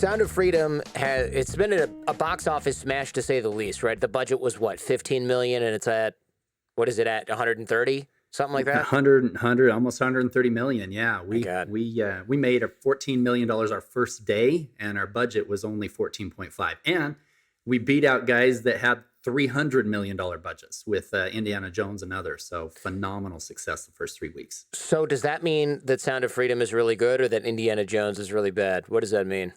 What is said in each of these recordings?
Sound of Freedom it's been a box office smash to say the least, right? The budget was what, 15 million, and it's at, what is it at, 130, something like that? 100, almost 130 million. Yeah, My God. we made a $14 million our first day, and our budget was only 14.5, and we beat out guys that had $300 million budgets with Indiana Jones and others. So phenomenal success the first 3 weeks. So does that mean that Sound of Freedom is really good, or that Indiana Jones is really bad? What does that mean?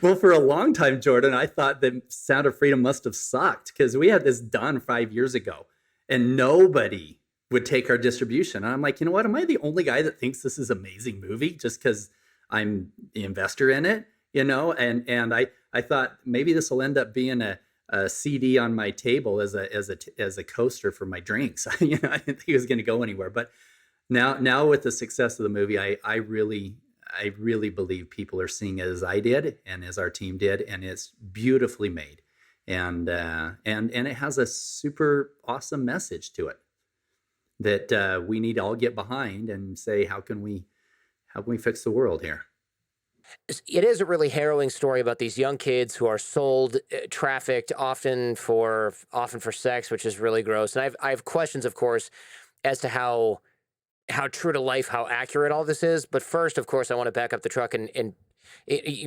Well, for a long time, Jordan, I thought that Sound of Freedom must have sucked because we had this done 5 years ago and nobody would take our distribution. And I'm like, you know what? Am I the only guy that thinks this is an amazing movie just because I'm the investor in it? You know, and I thought maybe this will end up being a CD on my table as a coaster for my drinks. You know, I didn't think it was going to go anywhere. But now with the success of the movie, I really believe people are seeing it as I did and as our team did, and it's beautifully made, and it has a super awesome message to it that we need to all get behind and say, how can we fix the world here? It is a really harrowing story about these young kids who are sold, trafficked, often for sex, which is really gross. And I have questions, of course, as to how true to life, how accurate all this is. But first, of course, I want to back up the truck, and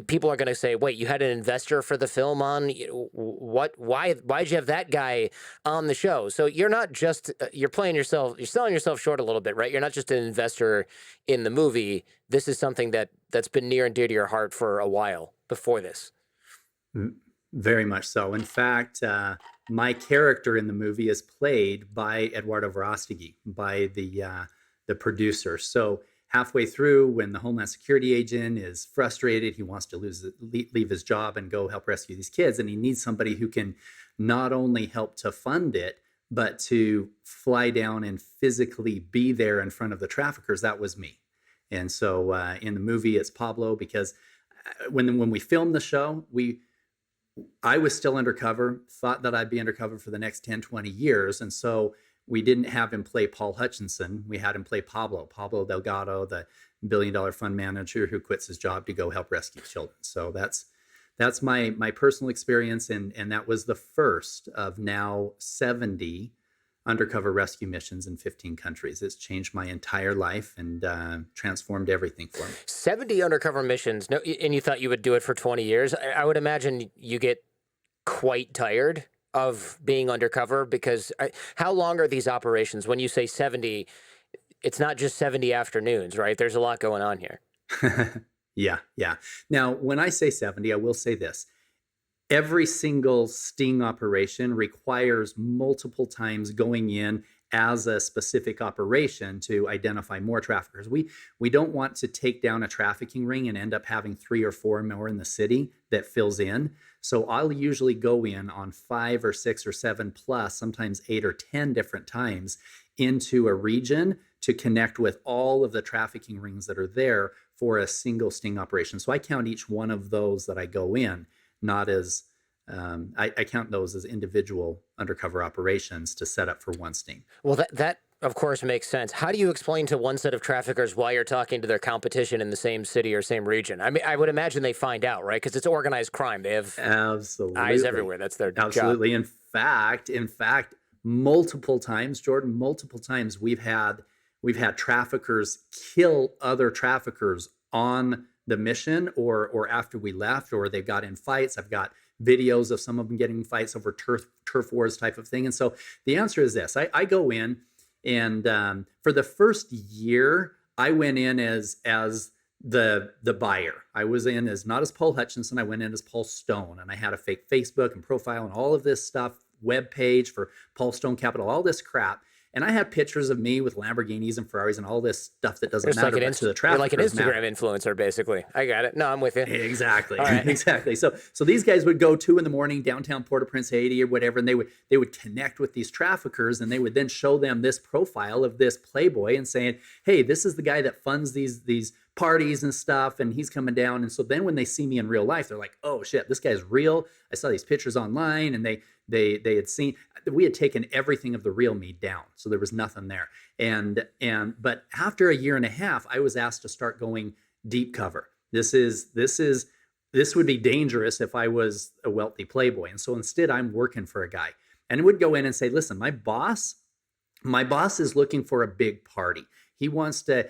people are going to say, wait, you had an investor for the film on? Why'd you have that guy on the show? So you're not just, you're selling yourself short a little bit, right? You're not just an investor in the movie. This is something that's been near and dear to your heart for a while before this. Very much so. In fact, my character in the movie is played by Eduardo Verostegui, by the producer. So halfway through, when the Homeland Security agent is frustrated, he wants to leave his job and go help rescue these kids. And he needs somebody who can not only help to fund it, but to fly down and physically be there in front of the traffickers. That was me. And so in the movie, it's Pablo, because when we filmed the show, I was still undercover, thought that I'd be undercover for the next 10, 20 years. And so we didn't have him play Paul Hutchinson. We had him play Pablo Delgado, the billion-dollar fund manager who quits his job to go help rescue children. So that's my personal experience, and that was the first of now 70 undercover rescue missions in 15 countries. It's changed my entire life and transformed everything for me. 70 undercover missions, no, and you thought you would do it for 20 years. I would imagine you get quite tired of being undercover, because how long are these operations? When you say 70, it's not just 70 afternoons, right? There's a lot going on here. Yeah. Now, when I say 70, I will say this. Every single sting operation requires multiple times going in as a specific operation to identify more traffickers. We don't want to take down a trafficking ring and end up having 3 or 4 more in the city that fills in. So I'll usually go in on 5 or 6 or 7 plus, sometimes 8 or 10 different times into a region to connect with all of the trafficking rings that are there for a single sting operation. So I count each one of those that I go in, not as I count those as individual undercover operations to set up for one sting. Well, that of course makes sense. How do you explain to one set of traffickers why you're talking to their competition in the same city or same region? I mean, I would imagine they find out, right? Because it's organized crime. They have eyes everywhere. That's their job. Absolutely. In fact, multiple times, Jordan, we've had traffickers kill other traffickers on the mission or after we left, or they've got in fights. I've got videos of some of them getting in fights over turf wars type of thing. And so the answer is this. I go in, and for the first year, I went in as the buyer. I was in as not as Paul Hutchinson. I went in as Paul Stone, and I had a fake Facebook and profile and all of this stuff, web page for Paul Stone Capital, all this crap. And I had pictures of me with Lamborghinis and Ferraris and all this stuff that doesn't matter to the traffickers. You're like an Instagram influencer, basically. I got it. No, I'm with you. Exactly. All right. Exactly. So these guys would go 2 a.m. downtown Port-au-Prince, Haiti, or whatever, and they would connect with these traffickers, and they would then show them this profile of this playboy and saying, "Hey, this is the guy that funds these parties and stuff, and he's coming down." And so then when they see me in real life, they're like, "Oh shit, this guy's real. I saw these pictures online," and they had seen, we had taken everything of the real me down, so there was nothing there. But after a year and a half, I was asked to start going deep cover. This would be dangerous if I was a wealthy playboy. And so instead, I'm working for a guy, and would go in and say, listen, my boss is looking for a big party. He wants to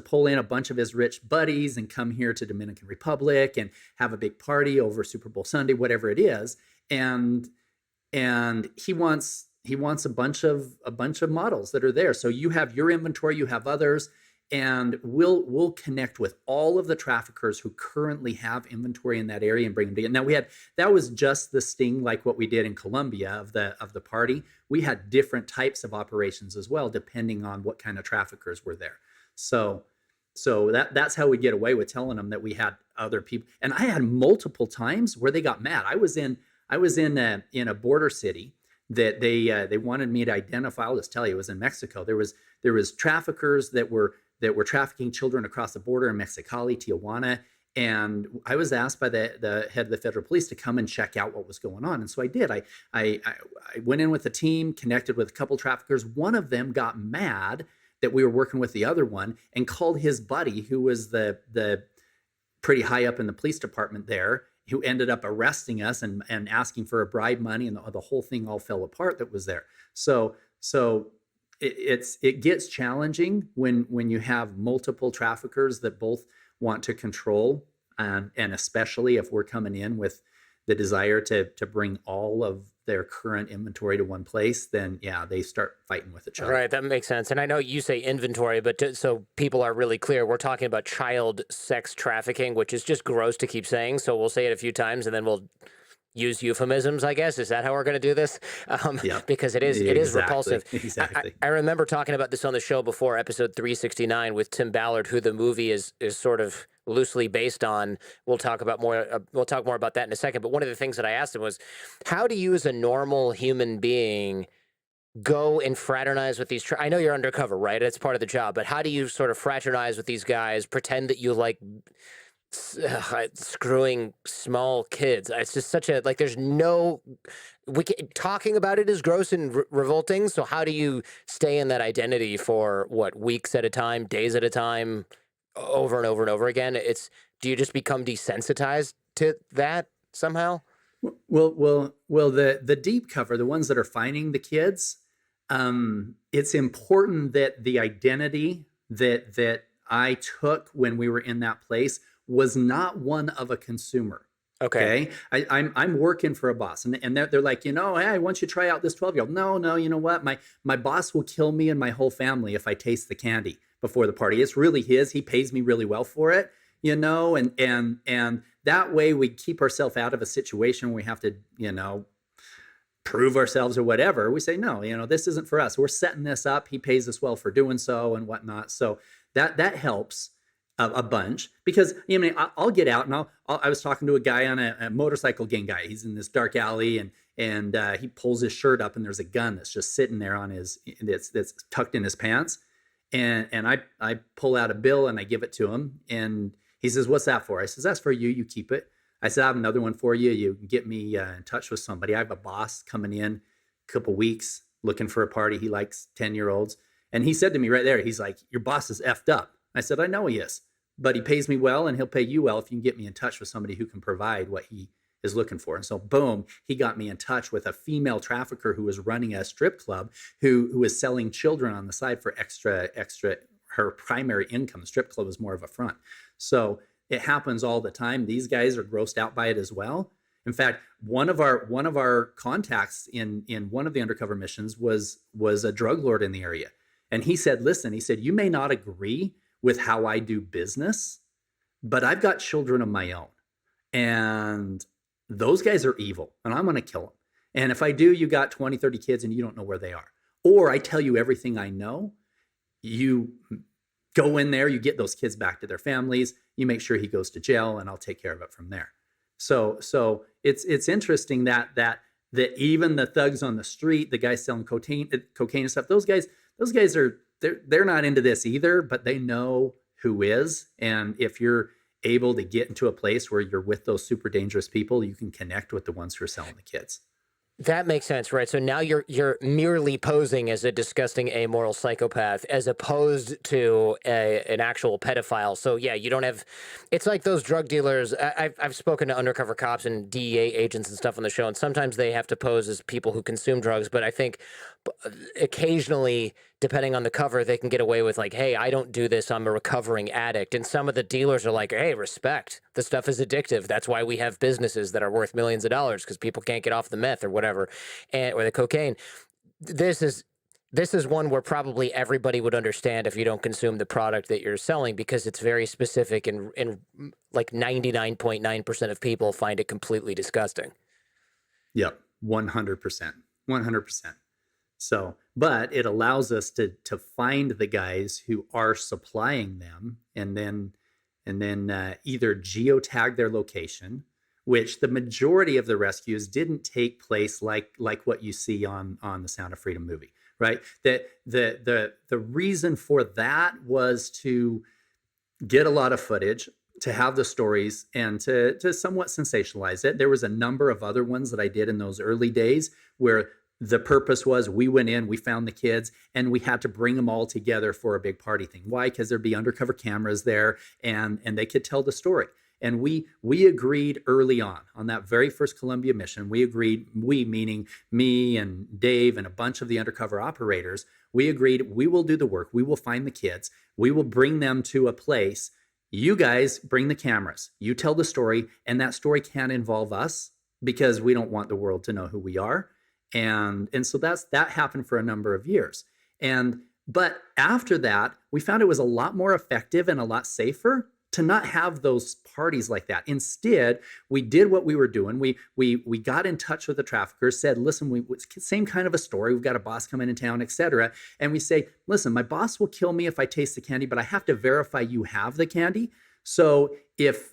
pull in a bunch of his rich buddies and come here to Dominican Republic and have a big party over Super Bowl Sunday, whatever it is. And he wants a bunch of models that are there. So you have your inventory, you have others, and we'll connect with all of the traffickers who currently have inventory in that area and bring them together. Now that was just the sting, like what we did in Colombia of the party. We had different types of operations as well, depending on what kind of traffickers were there. So that's how we get away with telling them that we had other people. And I had multiple times where they got mad. I was in a border city that they wanted me to identify. I'll just tell you, it was in Mexico. There was traffickers that were trafficking children across the border in Mexicali, Tijuana. And I was asked by the head of the federal police to come and check out what was going on. And so I did. I went in with the team, connected with a couple traffickers. One of them got mad that we were working with the other one and called his buddy, who was the pretty high up in the police department there, who ended up arresting us and asking for a bribe money, and the whole thing all fell apart that was there. So it gets challenging when you have multiple traffickers that both want to control, and especially if we're coming in with the desire to bring all of their current inventory to one place, then yeah, they start fighting with each other. Right, that makes sense. And I know you say inventory, but so people are really clear, we're talking about child sex trafficking, which is just gross to keep saying. So we'll say it a few times, and then we'll use euphemisms, I guess. Is that how we're going to do this? Because it is repulsive. Exactly. I remember talking about this on the show before, episode 369 with Tim Ballard, who the movie is sort of loosely based on. We'll talk more about that in a second. But one of the things that I asked him was, how do you as a normal human being go and fraternize with these? I know you're undercover, right? It's part of the job. But how do you sort of fraternize with these guys, pretend that you like screwing small kids? It's just such a, like, there's no, talking about it is gross and revolting. So how do you stay in that identity for weeks at a time, days at a time, over and over and over again? Do you just become desensitized to that somehow? Well, the deep cover, the ones that are finding the kids, it's important that the identity that I took when we were in that place was not one of a consumer. Okay. I'm working for a boss, and they're like, hey, I want you to try out this 12-year-old. No, you know what? My boss will kill me and my whole family if I taste the candy before the party. It's really his. He pays me really well for it, and that way we keep ourselves out of a situation where we have to, prove ourselves or whatever. We say, no, this isn't for us. We're setting this up. He pays us well for doing so and whatnot. So that helps a bunch, because I'll get out and I was talking to a guy on a motorcycle gang guy. He's in this dark alley, and he pulls his shirt up, and there's a gun that's just sitting there on that's tucked in his pants, and I pull out a bill and I give it to him, and he says, "What's that for?" I says, "That's for you. You keep it." I said, "I have another one for you. You can get me in touch with somebody. I have a boss coming in a couple weeks looking for a party. He likes 10-year-olds." And he said to me right there, he's like, "Your boss is effed up." I said, "I know he is, but he pays me well, and he'll pay you well if you can get me in touch with somebody who can provide what he is looking for." And so boom, he got me in touch with a female trafficker who was running a strip club, who was selling children on the side for extra, her primary income. The strip club was more of a front. So it happens all the time. These guys are grossed out by it as well. In fact, one of our contacts in one of the undercover missions was a drug lord in the area. And he said, "Listen," he said, "you may not agree with how I do business, but I've got children of my own, and those guys are evil, and I'm going to kill them. And if I do, you got 20, 30 kids and you don't know where they are. Or I tell you everything I know, you go in there, you get those kids back to their families, you make sure he goes to jail, and I'll take care of it from there." So it's interesting that even the thugs on the street, the guys selling cocaine and stuff, those guys are, they're not into this either, but they know who is. And if you're able to get into a place where you're with those super dangerous people, you can connect with the ones who are selling the kids. That makes sense, right? So now you're merely posing as a disgusting amoral psychopath as opposed to an actual pedophile. So yeah, you don't have. It's like those drug dealers. I've spoken to undercover cops and DEA agents and stuff on the show, and sometimes they have to pose as people who consume drugs. But I think occasionally, depending on the cover, they can get away with like, "Hey, I don't do this. I'm a recovering addict." And some of the dealers are like, "Hey, respect. The stuff is addictive. That's why we have businesses that are worth millions of dollars because people can't get off the meth or whatever, and or the cocaine." This is this is one where probably everybody would understand if you don't consume the product that you're selling because it's very specific and like 99.9% of people find it completely disgusting. Yep, 100%. 100%. So, but it allows us to find the guys who are supplying them, and then either geotag their location, which the majority of the rescues didn't take place like what you see on the Sound of Freedom movie, right? That the reason for that was to get a lot of footage, to have the stories, and to somewhat sensationalize it. There was a number of other ones that I did in those early days where the purpose was we went in, we found the kids, and we had to bring them all together for a big party thing. Why? Because there'd be undercover cameras there, and they could tell the story. And we agreed early on that very first Columbia mission. We agreed, we meaning me and Dave and a bunch of the undercover operators, we agreed we will do the work. We will find the kids. We will bring them to a place. You guys bring the cameras. You tell the story, and that story can't involve us because we don't want the world to know who we are. And so that happened for a number of years. But after that, we found it was a lot more effective and a lot safer to not have those parties like that. Instead, we did what we were doing. We got in touch with the traffickers, said, listen, same kind of a story. We've got a boss coming in town, et cetera. And we say, listen, my boss will kill me if I taste the candy, but I have to verify you have the candy. So if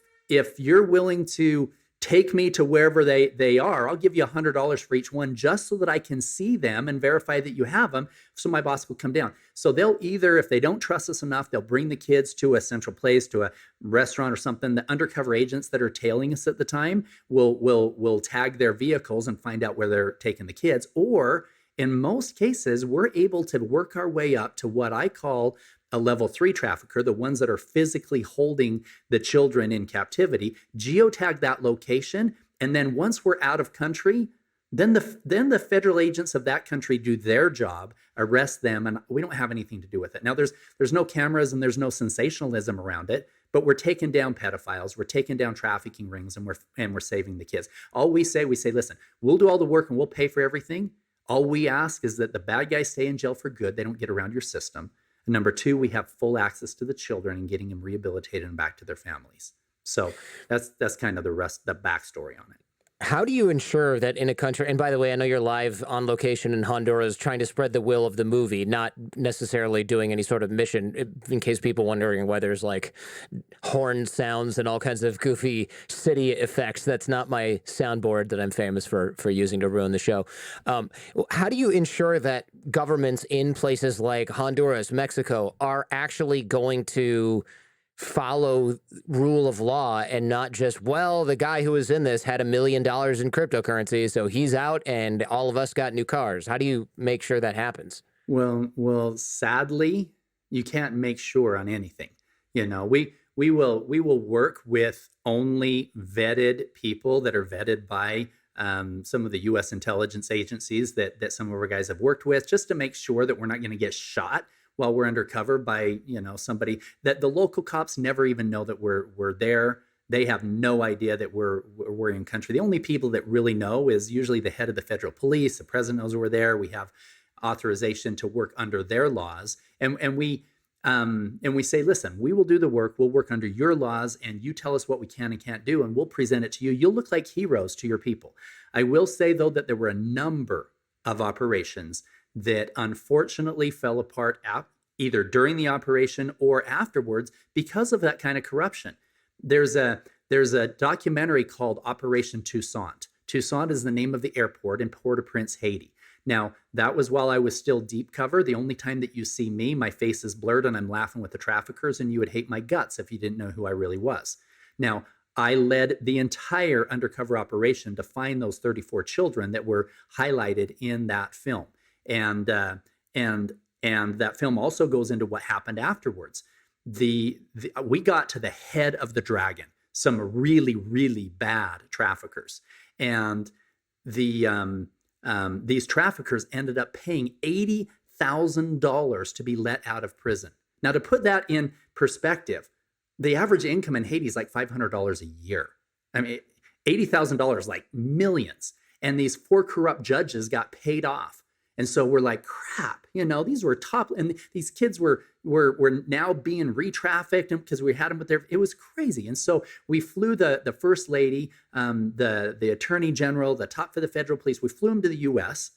you're willing to take me to wherever they are, I'll give you $100 for each one just so that I can see them and verify that you have them, so my boss will come down. So they'll either, if they don't trust us enough, they'll bring the kids to a central place, to a restaurant or something. The undercover agents that are tailing us at the time will tag their vehicles and find out where they're taking the kids. Or in most cases, we're able to work our way up to what I call a level 3 trafficker, the ones that are physically holding the children in captivity, geotag that location. And then once we're out of country, then the federal agents of that country do their job, arrest them, and we don't have anything to do with it. Now, there's no cameras and there's no sensationalism around it, but we're taking down pedophiles, we're taking down trafficking rings, and we're saving the kids. All we say, listen, we'll do all the work and we'll pay for everything. All we ask is that the bad guys stay in jail for good. They don't get around your system. And number 2, we have full access to the children and getting them rehabilitated and back to their families. So that's kind of the backstory on it. How do you ensure that in a country, and by the way, I know you're live on location in Honduras trying to spread the will of the movie, not necessarily doing any sort of mission, in case people wondering why there's like horn sounds and all kinds of goofy city effects. That's not my soundboard that I'm famous for using to ruin the show. How do you ensure that governments in places like Honduras, Mexico, are actually going to follow rule of law and not just, well, the guy who was in this had $1 million in cryptocurrency, so he's out and all of us got new cars? How do you make sure that happens? Well, sadly, you can't make sure on anything. You know, we will work with only vetted people that are vetted by some of the U.S. intelligence agencies that some of our guys have worked with, just to make sure that we're not going to get shot while we're undercover by, somebody that the local cops never even know that we're there. They have no idea that we're in country. The only people that really know is usually the head of the federal police. The president knows we're there. We have authorization to work under their laws, and we say, listen, we will do the work. We'll work under your laws, and you tell us what we can and can't do, and we'll present it to you. You'll look like heroes to your people. I will say, though, that there were a number of operations that unfortunately fell apart either during the operation or afterwards because of that kind of corruption. There's a documentary called Operation Toussaint. Toussaint is the name of the airport in Port-au-Prince, Haiti. Now, that was while I was still deep cover. The only time that you see me, my face is blurred and I'm laughing with the traffickers, and you would hate my guts if you didn't know who I really was. Now, I led the entire undercover operation to find those 34 children that were highlighted in that film. And and that film also goes into what happened afterwards. We got to the head of the dragon, some really, really bad traffickers. And these traffickers ended up paying $80,000 to be let out of prison. Now, to put that in perspective, the average income in Haiti is like $500 a year. I mean, $80,000, like millions. And these 4 corrupt judges got paid off. And so we're like, crap, these were top, and these kids were now being re-trafficked because we had them with it was crazy. And so we flew the first lady, the attorney general, the top for the federal police, we flew them to the US.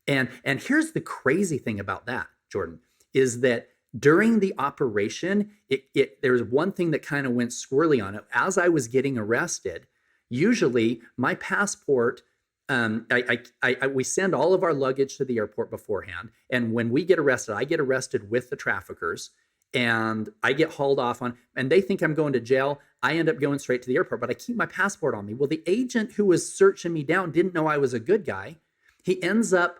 And here's the crazy thing about that, Jordan, is that during the operation, there was one thing that kind of went squirrely on it. As I was getting arrested, usually my passport, we send all of our luggage to the airport beforehand. And when we get arrested, I get arrested with the traffickers and I get hauled off and they think I'm going to jail. I end up going straight to the airport, but I keep my passport on me. Well, the agent who was searching me down didn't know I was a good guy. He ends up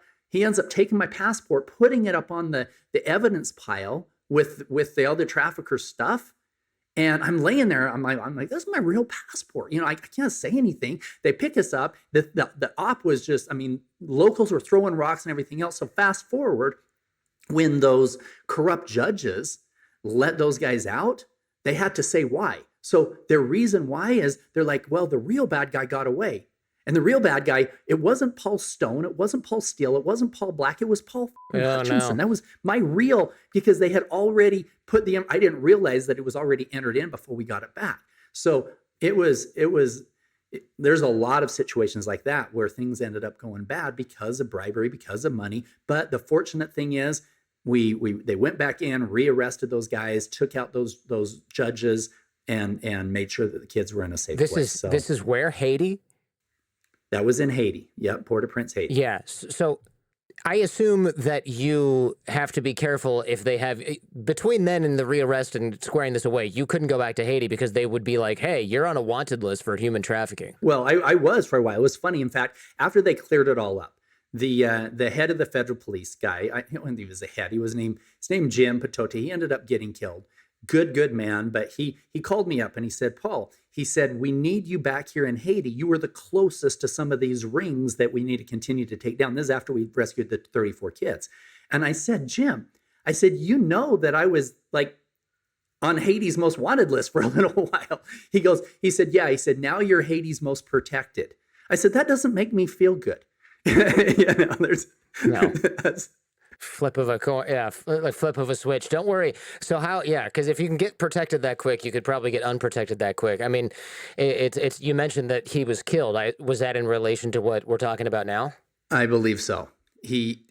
taking my passport, putting it up on the evidence pile with the other traffickers' stuff. And I'm laying there. I'm like, this is my real passport. I can't say anything. They pick us up. The op was just, locals were throwing rocks and everything else. So fast forward, when those corrupt judges let those guys out, they had to say why. So their reason why is they're like, well, the real bad guy got away. And the real bad guy, it wasn't Paul Stone, it wasn't Paul Steele, it wasn't Paul Black, it was Paul Hutchinson. No. That was my real, because they had already put I didn't realize that it was already entered in before we got it back. So there's a lot of situations like that where things ended up going bad because of bribery, because of money. But the fortunate thing is they went back in, rearrested those guys, took out those judges and made sure that the kids were in a safe place. This is where, Haiti? That was in Haiti. Yep, Port-au-Prince, Haiti. Yeah. So I assume that you have to be careful if they have, between then and the rearrest and squaring this away, you couldn't go back to Haiti because they would be like, hey, you're on a wanted list for human trafficking. Well, I was for a while. It was funny. In fact, after they cleared it all up, the head of the federal police guy, I don't think he was the head. His name Jim Patote. He ended up getting killed. Good man. But he called me up and he said, Paul, he said, we need you back here in Haiti. You were the closest to some of these rings that we need to continue to take down. This is after we rescued the 34 kids. And I said, Jim, that I was like on Haiti's most wanted list for a little while. He said, yeah. He said, now you're Haiti's most protected. I said, that doesn't make me feel good. No. Flip of a coin, yeah, like flip of a switch. Don't worry. So because if you can get protected that quick, you could probably get unprotected that quick. It's you mentioned that he was killed. Was that in relation to what we're talking about now? I believe so. He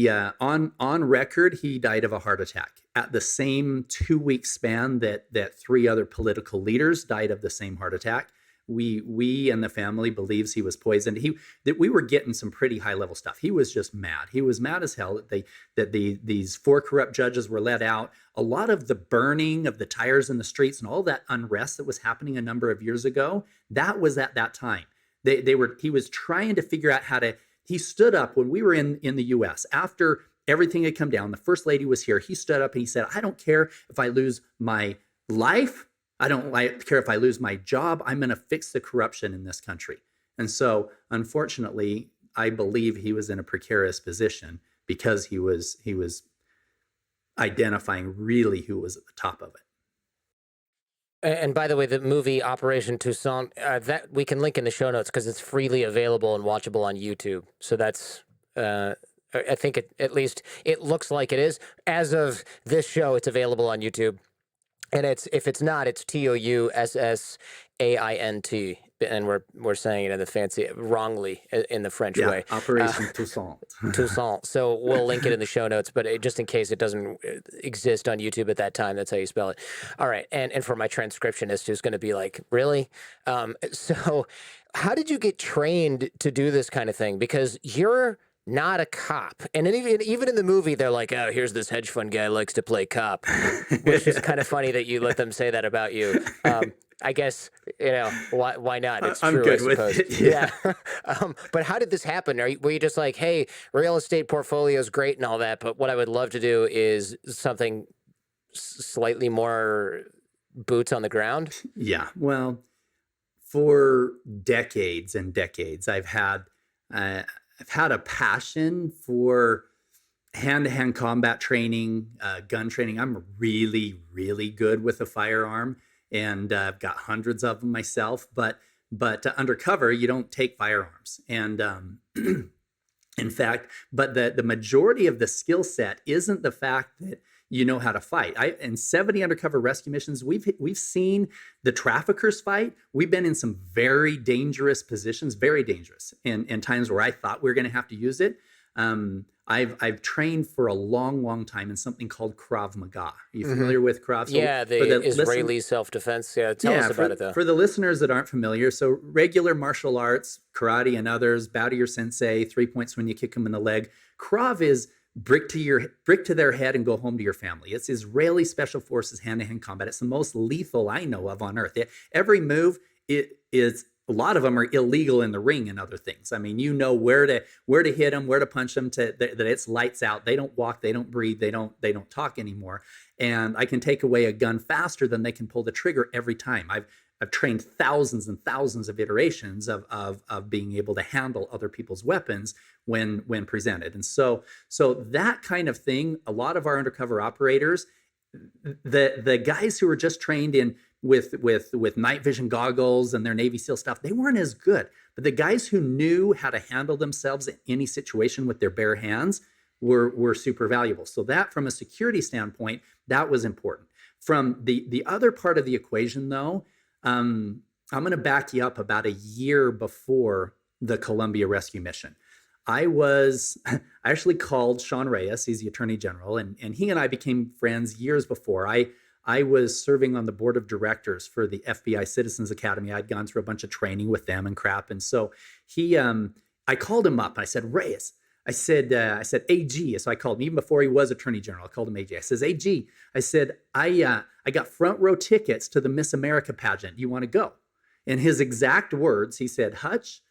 on record, he died of a heart attack at the same 2-week span that 3 other political leaders died of the same heart attack. We and the family believes he was poisoned. That we were getting some pretty high level stuff. He was just mad. He was mad as hell that these 4 corrupt judges were let out. A lot of the burning of the tires in the streets and all that unrest that was happening a number of years ago, that was at that time. He was trying to figure out how to. He stood up when we were in the U.S. after everything had come down. The first lady was here. He stood up and he said, I don't care if I lose my life. I don't care if I lose my job. I'm going to fix the corruption in this country. And so, unfortunately, I believe he was in a precarious position because he was identifying really who was at the top of it. And by the way, the movie Operation Toussaint, that we can link in the show notes because it's freely available and watchable on YouTube. So that's, I think at least it looks like it is. As of this show, it's available on YouTube. And if it's not, it's Tousssaint, and we're saying it in the fancy wrongly in the French way. Operation Toussaint. Toussaint. So we'll link it in the show notes, but just in case it doesn't exist on YouTube at that time, that's how you spell it. All right, and for my transcriptionist who's going to be like, really? So how did you get trained to do this kind of thing? Because you're not a cop. And even in the movie, they're like, oh, here's this hedge fund guy likes to play cop, which is kind of funny that you let them say that about you. I guess, why not? It's I'm true, I good with suppose. it. Yeah. But how did this happen? Were you just like, hey, real estate portfolio is great and all that, but what I would love to do is something slightly more boots on the ground? Yeah. Well, for decades and decades, I've had a passion for hand-to-hand combat training, gun training. I'm really, really good with a firearm, and I've got hundreds of them myself. But undercover, you don't take firearms, and in fact, but the majority of the skill set isn't the fact that you know how to fight. In 70 undercover rescue missions, we've seen the traffickers fight. We've been in some very dangerous positions, very dangerous, in times where I thought we were going to have to use it. I've trained for a long, long time in something called Krav Maga. Are you familiar with Krav? So yeah, the Israeli self-defense. Yeah, tell us about it, though. For the listeners that aren't familiar, so regular martial arts, karate and others, bow to your sensei, 3 points when you kick them in the leg. Krav is brick to their head and go home to your family. It's Israeli Special Forces hand-to-hand combat. It's the most lethal I know of on earth. Every move, a lot of them are illegal in the ring and other things. I mean, you know where to hit them, where to punch them, that it's lights out. They don't walk, they don't breathe, they don't talk anymore. And I can take away a gun faster than they can pull the trigger every time. I've trained thousands and thousands of iterations of being able to handle other people's weapons when presented. And so that kind of thing, a lot of our undercover operators, the guys who are just trained in with night vision goggles and their Navy SEAL stuff, they weren't as good. But the guys who knew how to handle themselves in any situation with their bare hands were super valuable. So that, from a security standpoint, that was important. From the other part of the equation, though, I'm going to back you up about a year before the Columbia rescue mission. I actually called Sean Reyes, he's the Attorney General, and he and I became friends years before. I was serving on the board of directors for the FBI Citizens Academy. I'd gone through a bunch of training with them and crap. And so I called him up. I said, Reyes, I said, AG. So I called him even before he was Attorney General. I called him AG. I says, AG, I said, I got front row tickets to the Miss America pageant. You want to go? In his exact words, he said, Hutch,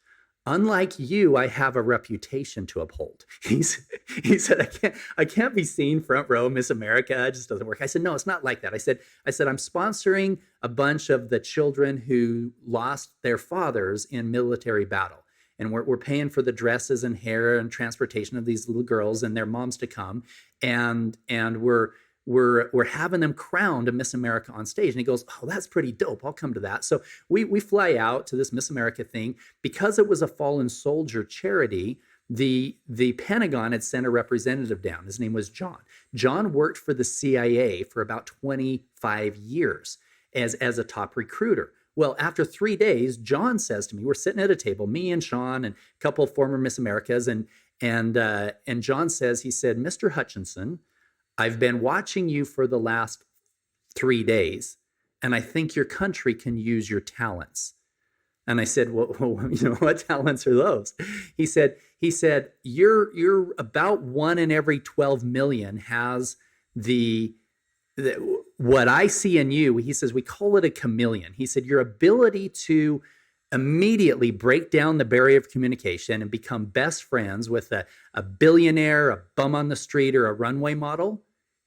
unlike you, I have a reputation to uphold. He said, I can't be seen front row Miss America. It just doesn't work. I said, no, it's not like that. I said, I'm sponsoring a bunch of the children who lost their fathers in military battle. And we're paying for the dresses and hair and transportation of these little girls and their moms to come. And we're having them crowned a Miss America on stage. And he goes, oh, that's pretty dope. I'll come to that. So we fly out to this Miss America thing. Because it was a fallen soldier charity, the Pentagon had sent a representative down. His name was John. John worked for the CIA for about 25 years as a top recruiter. Well, after 3 days, John says to me, we're sitting at a table, me and Sean and a couple of former Miss Americas. And John says, he said, Mr. Hutchinson, I've been watching you for the last 3 days, and I think your country can use your talents. And I said, well, what talents are those? He said, you're about 1 in every 12 million has what I see in you. He says, we call it a chameleon. He said, your ability to immediately break down the barrier of communication and become best friends with a billionaire, a bum on the street, or a runway model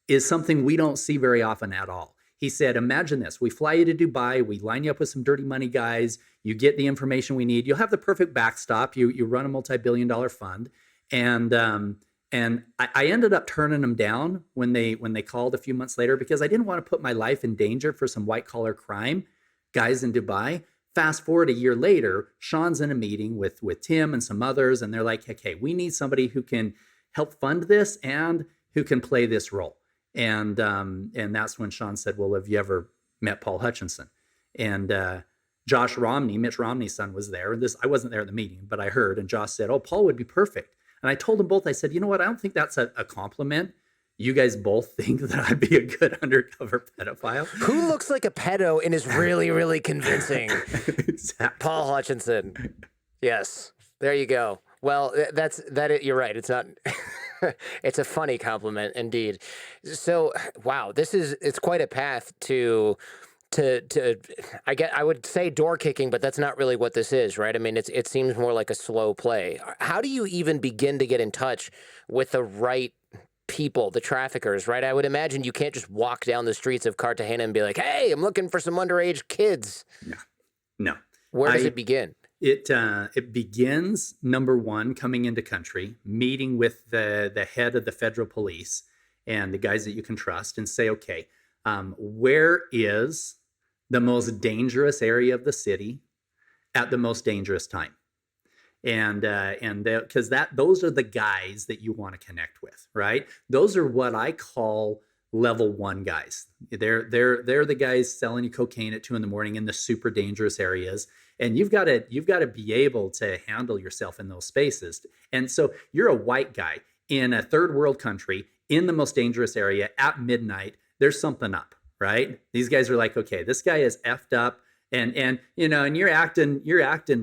is something we don't see very often at all. He said, imagine this. We fly you to Dubai. We line you up with some dirty money guys. You get the information we need. You'll have the perfect backstop. You run a multi-billion-dollar fund. And I ended up turning them down when they called a few months later because I didn't want to put my life in danger for some white-collar crime guys in Dubai. Fast forward a year later, Sean's in a meeting with Tim and some others, and they're like, okay, we need somebody who can help fund this and who can play this role. And that's when Sean said, well, have you ever met Paul Hutchinson? And Josh Romney, Mitch Romney's son, was there. I wasn't there at the meeting, but I heard, and Josh said, oh, Paul would be perfect. And I told them both, I said, you know what? I don't think that's a compliment. You guys both think that I'd be a good undercover pedophile. Who looks like a pedo and is really, really convincing? Exactly. Paul Hutchinson. Yes. There you go. Well, you're right. It's not, it's a funny compliment indeed. So, wow, it's quite a path to to I would say door kicking, but that's not really what this is, right? I mean, it seems more like a slow play. How do you even begin to get in touch with the right people, the traffickers, right? I would imagine you can't just walk down the streets of Cartagena and be like, "Hey, I'm looking for some underage kids." No, no. Where does it begin? It begins, number one, coming into country, meeting with the head of the federal police and the guys that you can trust, and say, okay, where is the most dangerous area of the city at the most dangerous time? And because those are the guys that you want to connect with, right? Those are what I call level one guys. They're the guys selling you cocaine at 2 a.m. in the super dangerous areas. And you've got to be able to handle yourself in those spaces. And so you're a white guy in a third world country in the most dangerous area at midnight. There's something up, right? These guys are like, okay, this guy is effed up. And you know, and you're acting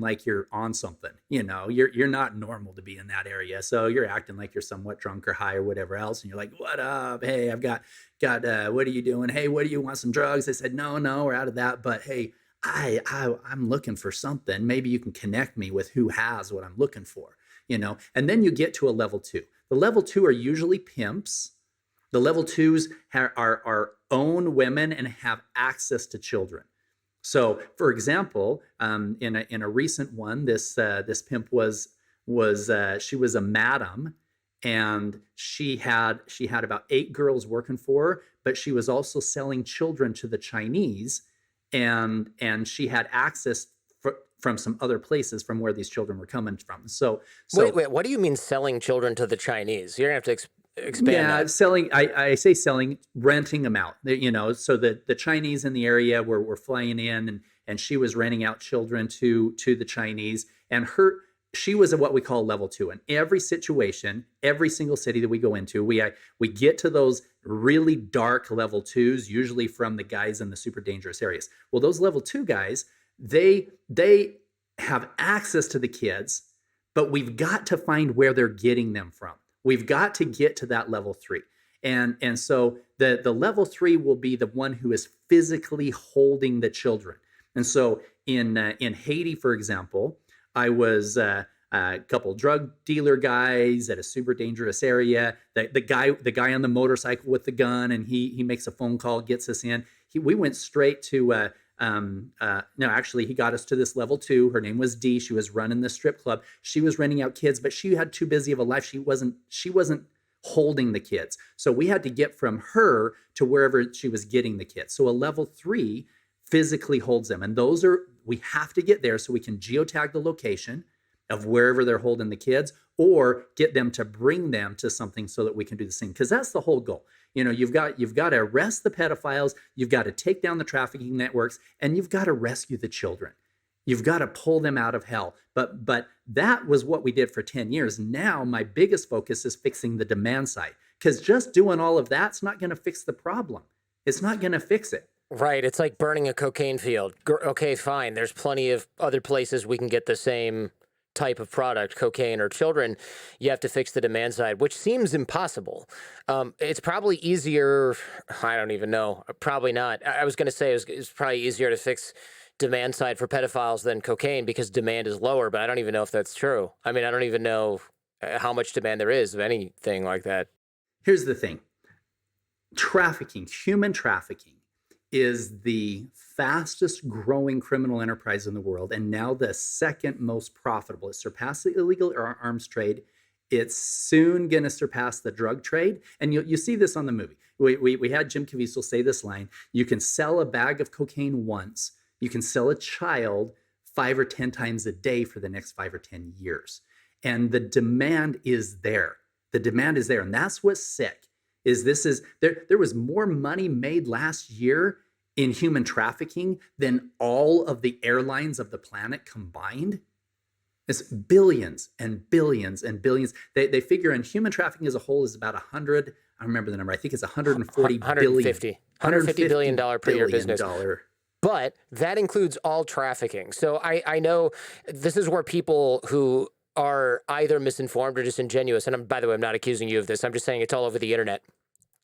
like you're on something. You know, you're not normal to be in that area. So you're acting like you're somewhat drunk or high or whatever else. And you're like, what up? Hey, I've got what are you doing? Hey, what do you want? Some drugs? They said, no, we're out of that. But hey, I'm looking for something. Maybe you can connect me with who has what I'm looking for. You know, and then you get to a level two. The level two are usually pimps. The level twos are own women and have access to children. So, for example, in a recent one, this pimp she was a madam, and she had about 8 girls working for her, but she was also selling children to the Chinese, and she had access from some other places from where these children were coming from. So wait, what do you mean selling children to the Chinese? You're gonna have to expand that. Selling. I say selling, renting them out. You know, so the Chinese in the area were flying in, and she was renting out children to the Chinese, and she was at what we call level two. In every situation, every single city that we go into, we get to those really dark level twos, usually from the guys in the super dangerous areas. Well, those level two guys, they have access to the kids, but we've got to find where they're getting them from. We've got to get to that level three. And so the level three will be the one who is physically holding the children. And so in Haiti, for example, I was a couple drug dealer guys at a super dangerous area. The guy on the motorcycle with the gun, and he makes a phone call, gets us in. We went straight to actually, he got us to this level two. Her name was Dee. She was running the strip club. She was renting out kids, but she had too busy of a life. She wasn't holding the kids. So we had to get from her to wherever she was getting the kids. So a level three physically holds them. And we have to get there so we can geotag the location of wherever they're holding the kids, or get them to bring them to something so that we can do the same. Because that's the whole goal. You know, you've got to arrest the pedophiles, you've got to take down the trafficking networks, and you've got to rescue the children. You've got to pull them out of hell. But that was what we did for 10 years. Now my biggest focus is fixing the demand side, because just doing all of that's not going to fix the problem. It's not going to fix it. Right. It's like burning a cocaine field. Okay, fine. There's plenty of other places we can get the same type of product, cocaine or children. You have to fix the demand side, which seems impossible. It's probably easier. I don't even know. Probably not. I was going to say it's probably easier to fix demand side for pedophiles than cocaine because demand is lower, but I don't even know if that's true. I mean, I don't even know how much demand there is of anything like that. Here's the thing. Trafficking, human trafficking, is the fastest growing criminal enterprise in the world, and now the second most profitable. It surpassed the illegal arms trade. It's soon going to surpass the drug trade. And you see this on the movie. We had Jim Caviezel say this line: you can sell a bag of cocaine once, you can sell a child 5 or 10 times a day for the next 5 or 10 years. And the demand is there. The demand is there. And that's what's sick. There was more money made last year in human trafficking than all of the airlines of the planet combined. It's billions and billions and billions. They figure in human trafficking as a whole is about 100. I remember the number. I think it's 140 $150 billion per year business. But that includes all trafficking. So I know this is where people who are either misinformed or disingenuous, and by the way, I'm not accusing you of this. I'm just saying it's all over the internet.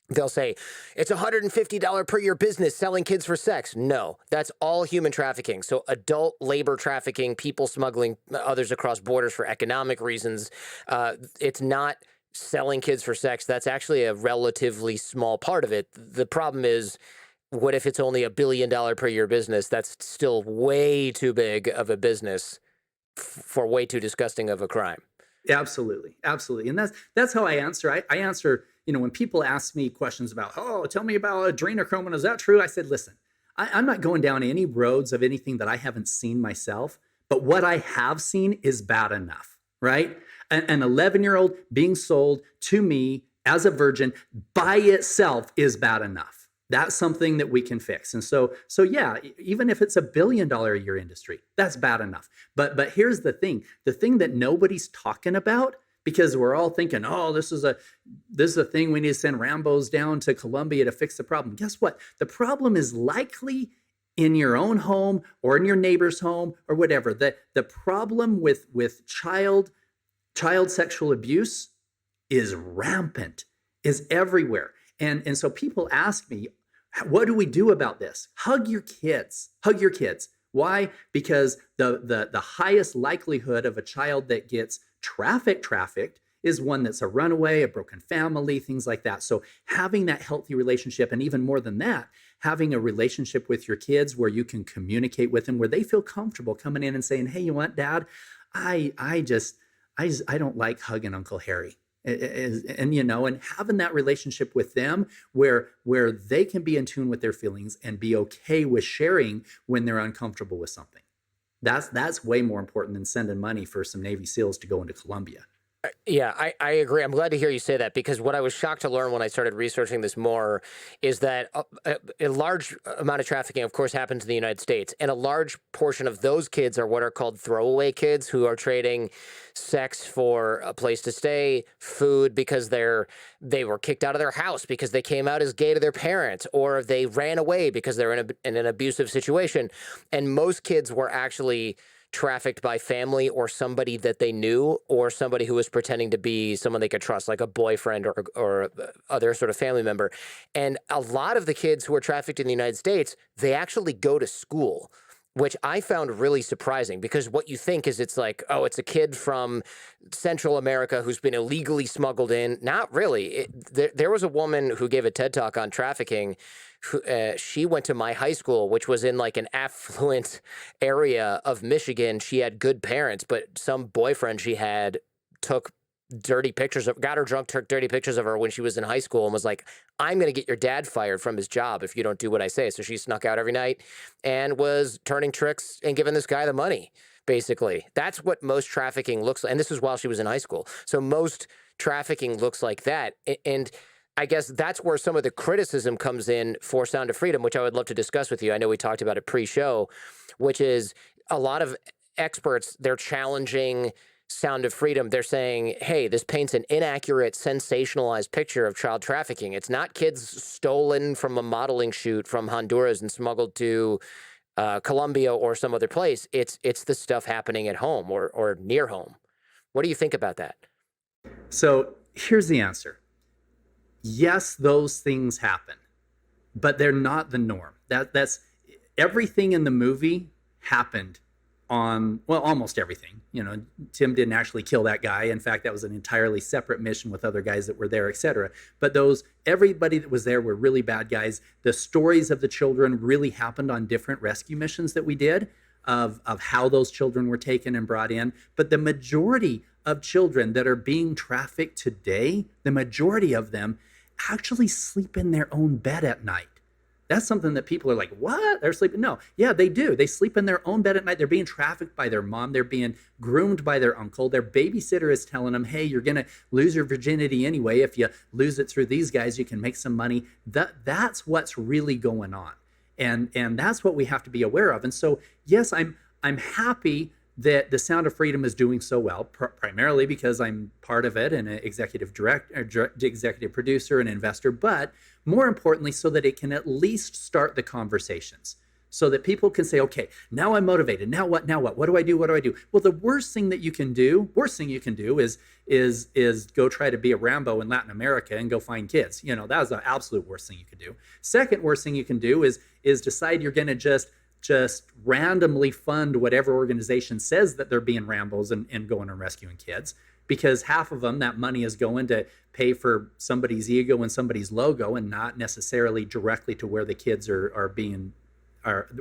They'll say it's $150 per year business selling kids for sex. No, that's all human trafficking. So adult labor trafficking, people smuggling others across borders for economic reasons. It's not selling kids for sex. That's actually a relatively small part of it. The problem is, what if it's only $1 billion per year business? That's still way too big of a business for way too disgusting of a crime. Absolutely, absolutely, and that's how I answer. I answer, when people ask me questions about, oh, tell me about adrenochrome, and is that true? I said, listen, I'm not going down any roads of anything that I haven't seen myself, but what I have seen is bad enough, right? An 11-year-old being sold to me as a virgin by itself is bad enough. That's something that we can fix. And so yeah, even if it's $1 billion a year industry, that's bad enough. But here's the thing that nobody's talking about, because we're all thinking, oh, this is a thing, we need to send Rambos down to Colombia to fix the problem. Guess what? The problem is likely in your own home or in your neighbor's home or whatever. The problem with child sexual abuse is rampant, is everywhere. And so people ask me, what do we do about this? Hug your kids. Hug your kids. Why? Because the highest likelihood of a child that gets trafficked is one that's a runaway, a broken family, things like that. So having that healthy relationship, and even more than that, having a relationship with your kids where you can communicate with them, where they feel comfortable coming in and saying, hey, you know what, Dad? I don't like hugging Uncle Harry. And having that relationship with them where they can be in tune with their feelings and be okay with sharing when they're uncomfortable with something. That's way more important than sending money for some Navy SEALs to go into Colombia. Yeah, I agree. I'm glad to hear you say that, because what I was shocked to learn when I started researching this more is that a large amount of trafficking, of course, happens in the United States. And a large portion of those kids are what are called throwaway kids, who are trading sex for a place to stay, food, because they were kicked out of their house because they came out as gay to their parents, or they ran away because they're in an abusive situation. And most kids were actually trafficked by family or somebody that they knew, or somebody who was pretending to be someone they could trust, like a boyfriend or other sort of family member. And a lot of the kids who are trafficked in the United States, they actually go to school, which I found really surprising, because what you think is it's like, oh, it's a kid from Central America who's been illegally smuggled in. Not really. There was a woman who gave a TED Talk on trafficking. She went to my high school, which was in like an affluent area of Michigan. She had good parents, but some boyfriend she had took got her drunk, took dirty pictures of her when she was in high school, and was like, I'm going to get your dad fired from his job if you don't do what I say. So she snuck out every night and was turning tricks and giving this guy the money, basically. That's what most trafficking looks like. And this was while she was in high school. So most trafficking looks like that. And I guess that's where some of the criticism comes in for Sound of Freedom, which I would love to discuss with you. I know we talked about it pre-show, which is a lot of experts, they're challenging Sound of Freedom. They're saying, hey, this paints an inaccurate, sensationalized picture of child trafficking. It's not kids stolen from a modeling shoot from Honduras and smuggled to Colombia or some other place. It's the stuff happening at home or near home. What do you think about that? So here's the answer. Yes, those things happen, but they're not the norm. That's everything in the movie happened on, well, almost everything. Tim didn't actually kill that guy. In fact, that was an entirely separate mission with other guys that were there, etc. But everybody that was there were really bad guys. The stories of the children really happened on different rescue missions that we did of how those children were taken and brought in. But the majority of children that are being trafficked today, the majority of them actually sleep in their own bed at night. That's something that people are like, what? They're sleeping? No. Yeah, they do. They sleep in their own bed at night. They're being trafficked by their mom. They're being groomed by their uncle. Their babysitter is telling them, hey, you're going to lose your virginity anyway. If you lose it through these guys, you can make some money. That's what's really going on. And that's what we have to be aware of. And so, yes, I'm happy that the Sound of Freedom is doing so well, primarily because I'm part of it and an executive producer and investor, but more importantly, so that it can at least start the conversations. so that people can say, okay, now I'm motivated. Now what? Now what? What do I do? What do I do? Well, the worst thing you can do is go try to be a Rambo in Latin America and go find kids. That was the absolute worst thing you could do. Second worst thing you can do is decide you're going to just randomly fund whatever organization says that they're being Rambos and going and rescuing kids, because half of them, that money is going to pay for somebody's ego and somebody's logo, and not necessarily directly to where the kids are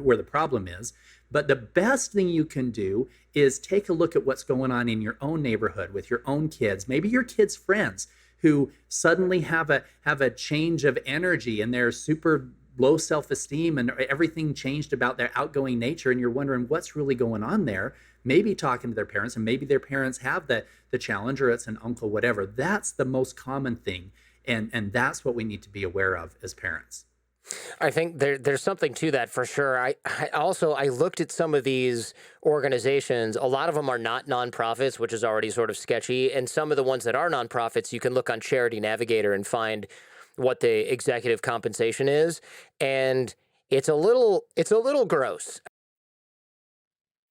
where the problem is. But the best thing you can do is take a look at what's going on in your own neighborhood with your own kids, maybe your kids' friends who suddenly have a change of energy and they're super low self-esteem and everything changed about their outgoing nature, and you're wondering what's really going on there. Maybe talking to their parents, and maybe their parents have the challenge, or it's an uncle, whatever. That's the most common thing, and that's what we need to be aware of as parents. I think there's something to that for sure. I also looked at some of these organizations. A lot of them are not nonprofits, which is already sort of sketchy. And some of the ones that are nonprofits, you can look on Charity Navigator and find what the executive compensation is, and it's a little gross.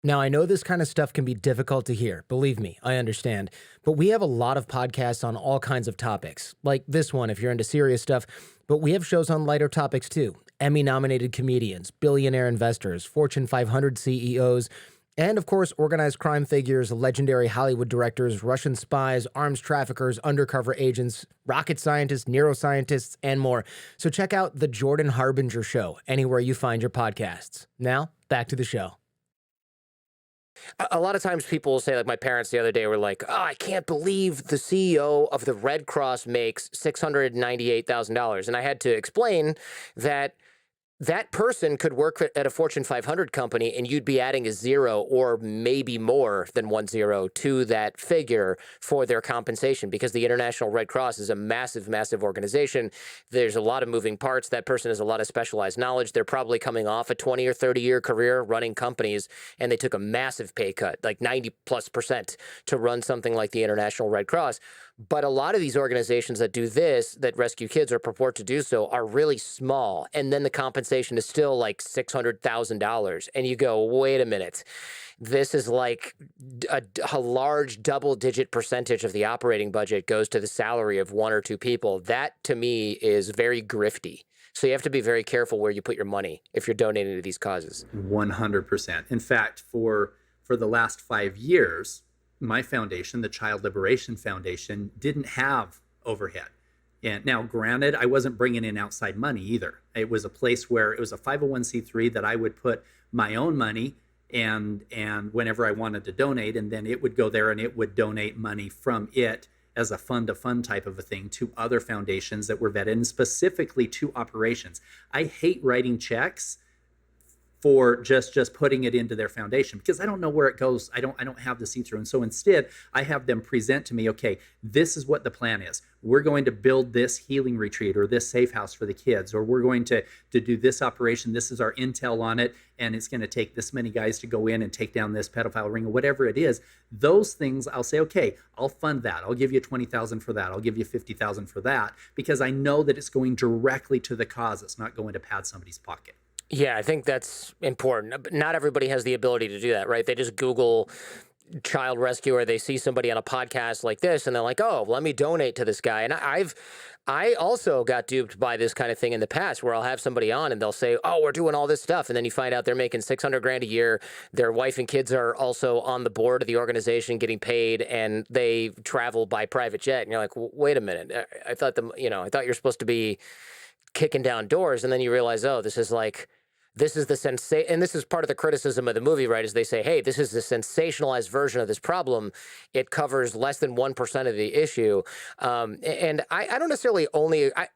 Now, I know this kind of stuff can be difficult to hear. Believe me, I understand. But we have a lot of podcasts on all kinds of topics, like this one if you're into serious stuff. But we have shows on lighter topics too. Emmy-nominated comedians, billionaire investors, Fortune 500 CEOs, and of course, organized crime figures, legendary Hollywood directors, Russian spies, arms traffickers, undercover agents, rocket scientists, neuroscientists, and more. So check out The Jordan Harbinger Show anywhere you find your podcasts. Now, back to the show. A lot of times people will say, like my parents the other day were like, oh, I can't believe the CEO of the Red Cross makes $698,000. And I had to explain that that person could work at a Fortune 500 company and you'd be adding a zero or maybe more than 10 to that figure for their compensation, because the International Red Cross is a massive, massive organization. There's a lot of moving parts. That person has a lot of specialized knowledge. They're probably coming off a 20 or 30-year career running companies, and they took a massive pay cut, like 90+%, to run something like the International Red Cross. But a lot of these organizations that do this, that rescue kids or purport to do so, are really small. And then the compensation is still like $600,000. And you go, wait a minute. This is like a large double-digit percentage of the operating budget goes to the salary of one or two people. That, to me, is very grifty. So you have to be very careful where you put your money if you're donating to these causes. 100%. In fact, for the last 5 years, my foundation, the Child Liberation Foundation, didn't have overhead. And now, granted, I wasn't bringing in outside money either. It was a place where it was a 501c3 that I would put my own money and whenever I wanted to donate, and then it would go there and it would donate money from it as a fund-to-fund type of a thing to other foundations that were vetted, and specifically to operations. I hate writing checks for just putting it into their foundation, because I don't know where it goes. I don't have the see-through. And so instead, I have them present to me, okay, this is what the plan is. We're going to build this healing retreat or this safe house for the kids, or we're going to do this operation. This is our intel on it, and it's going to take this many guys to go in and take down this pedophile ring or whatever it is. Those things, I'll say, okay, I'll fund that. I'll give you $20,000 for that. I'll give you $50,000 for that, because I know that it's going directly to the cause. It's not going to pad somebody's pocket. Yeah, I think that's important. Not everybody has the ability to do that, right? They just Google child rescuer. They see somebody on a podcast like this, and they're like, oh, let me donate to this guy. And I also got duped by this kind of thing in the past, where I'll have somebody on and they'll say, oh, we're doing all this stuff. And then you find out they're making $600,000 a year. Their wife and kids are also on the board of the organization getting paid, and they travel by private jet. And you're like, wait a minute. I thought you're supposed to be kicking down doors. And then you realize, oh, this is the and this is part of the criticism of the movie, right? Is they say, hey, this is the sensationalized version of this problem. It covers less than 1% of the issue. And I don't necessarily I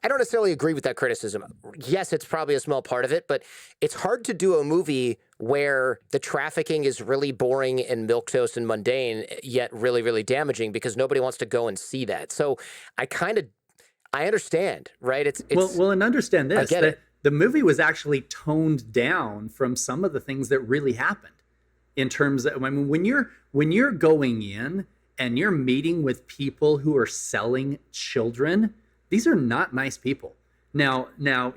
don't necessarily agree with that criticism. Yes, it's probably a small part of it, but it's hard to do a movie where the trafficking is really boring and milquetoast and mundane, yet really, really damaging, because nobody wants to go and see that. So I understand, right? It's well, and understand this. I get it. The movie was actually toned down from some of the things that really happened. In terms of, I mean, when you're going in and you're meeting with people who are selling children, these are not nice people. Now,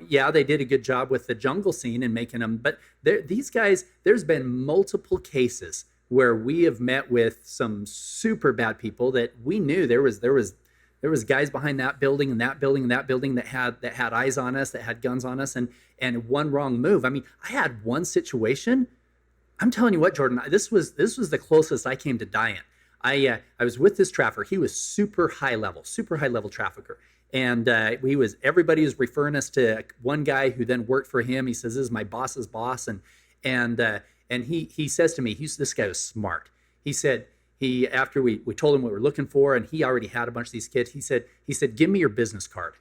yeah, they did a good job with the jungle scene and making them, but these guys, there's been multiple cases where we have met with some super bad people that we knew there was guys behind that building and that building and that building that had eyes on us, that had guns on us, and one wrong move. I mean, I had one situation. I'm telling you what, Jordan, this was the closest I came to dying. I was with this trafficker. He was super high level trafficker. And everybody was referring us to one guy who then worked for him. He says, "This is my boss's boss." And he says to me, this guy was smart. He said, after we told him what we were looking for, and he already had a bunch of these kids, he said, "Give me your business card."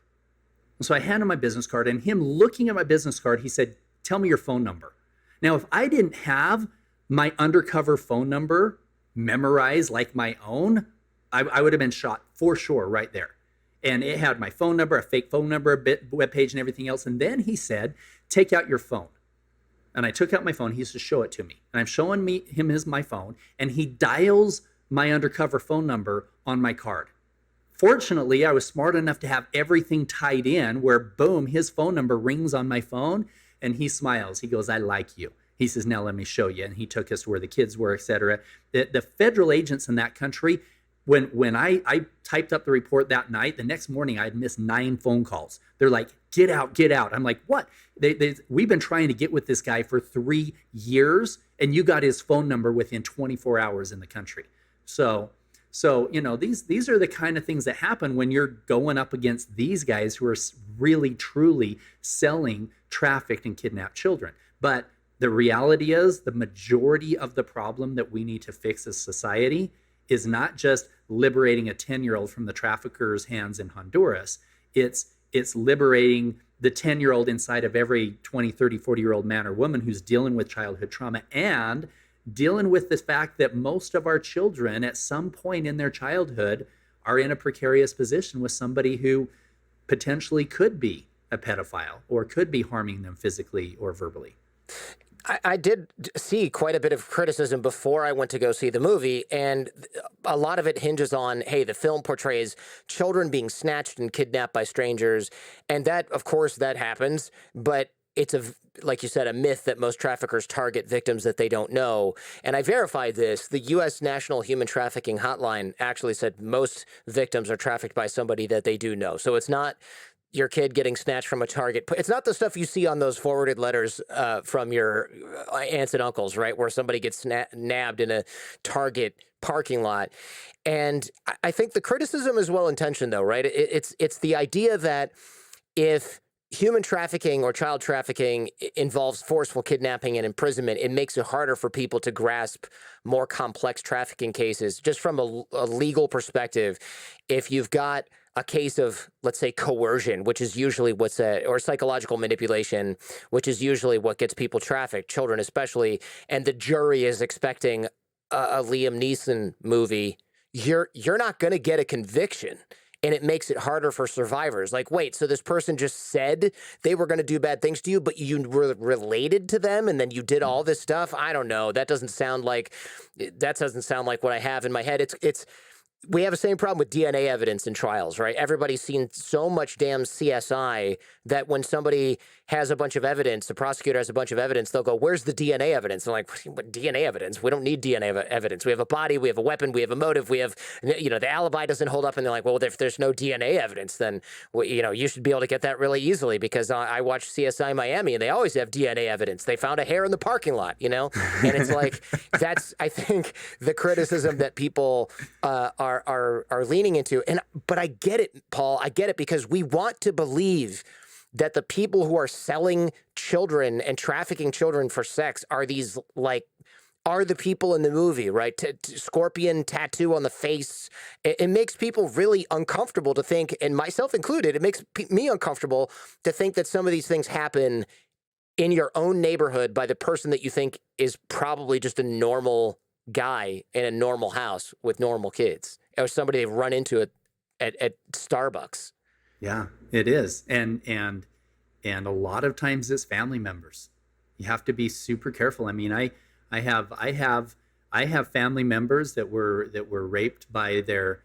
And so I handed him my business card, and him looking at my business card, he said, "Tell me your phone number." Now, if I didn't have my undercover phone number memorized like my own, I would have been shot for sure right there. And it had my phone number, a fake phone number, a web page, and everything else. And then he said, "Take out your phone." And I took out my phone. He used to show it to me. And I'm showing him my phone, and he dials my undercover phone number on my card. Fortunately, I was smart enough to have everything tied in where, boom, his phone number rings on my phone, and he smiles. He goes, "I like you." He says, "Now let me show you." And he took us to where the kids were, et cetera. The federal agents in that country, when I typed up the report that night, the next morning I'd missed 9 phone calls. They're like, "Get out, get out." I'm like, "What?" We've been trying to get with this guy for 3 years, and you got his phone number within 24 hours in the country. So these are the kind of things that happen when you're going up against these guys who are really, truly selling trafficked and kidnapped children. But the reality is, the majority of the problem that we need to fix as society is not just liberating a 10-year-old from the traffickers' hands in Honduras. It's liberating the 10-year-old inside of every 20, 30, 40-year-old man or woman who's dealing with childhood trauma, and dealing with the fact that most of our children at some point in their childhood are in a precarious position with somebody who potentially could be a pedophile or could be harming them physically or verbally. I did see quite a bit of criticism before I went to go see the movie, and a lot of it hinges on, hey, the film portrays children being snatched and kidnapped by strangers, and that, of course, that happens, but it's like you said, a myth that most traffickers target victims that they don't know. And I verified this. The U.S. National Human Trafficking Hotline actually said most victims are trafficked by somebody that they do know. So it's not your kid getting snatched from a Target. It's not the stuff you see on those forwarded letters from your aunts and uncles, right? Where somebody gets nabbed in a Target parking lot. And I think the criticism is well-intentioned, though, right? It's the idea that if human trafficking or child trafficking involves forceful kidnapping and imprisonment, it makes it harder for people to grasp more complex trafficking cases. Just from a legal perspective, if you've got a case of, let's say, coercion, which is usually or psychological manipulation, which is usually what gets people trafficked, children especially, and the jury is expecting a Liam Neeson movie, you're not going to get a conviction. And it makes it harder for survivors. Like, wait, so this person just said they were going to do bad things to you, but you were related to them, and then you did all this stuff? I don't know. That doesn't sound like what I have in my head. We have the same problem with DNA evidence in trials, right? Everybody's seen so much damn CSI that when somebody has a bunch of evidence, the prosecutor has a bunch of evidence, they'll go, "Where's the DNA evidence?" I'm like, "What DNA evidence? We don't need DNA evidence. We have a body, we have a weapon, we have a motive, we have, the alibi doesn't hold up." And they're like, "Well, if there's no DNA evidence, then, you should be able to get that really easily, because I watched CSI Miami and they always have DNA evidence. They found a hair in the parking lot, And it's like, that's, I think, the criticism that people are leaning into. But I get it, Paul. I get it, because we want to believe that the people who are selling children and trafficking children for sex are the people in the movie, right? Scorpion tattoo on the face. It makes people really uncomfortable to think, and myself included, it makes me uncomfortable to think that some of these things happen in your own neighborhood by the person that you think is probably just a normal guy in a normal house with normal kids, or somebody they've run into at Starbucks. Yeah, it is. And a lot of times it's family members. You have to be super careful. I mean, I have family members that were raped by their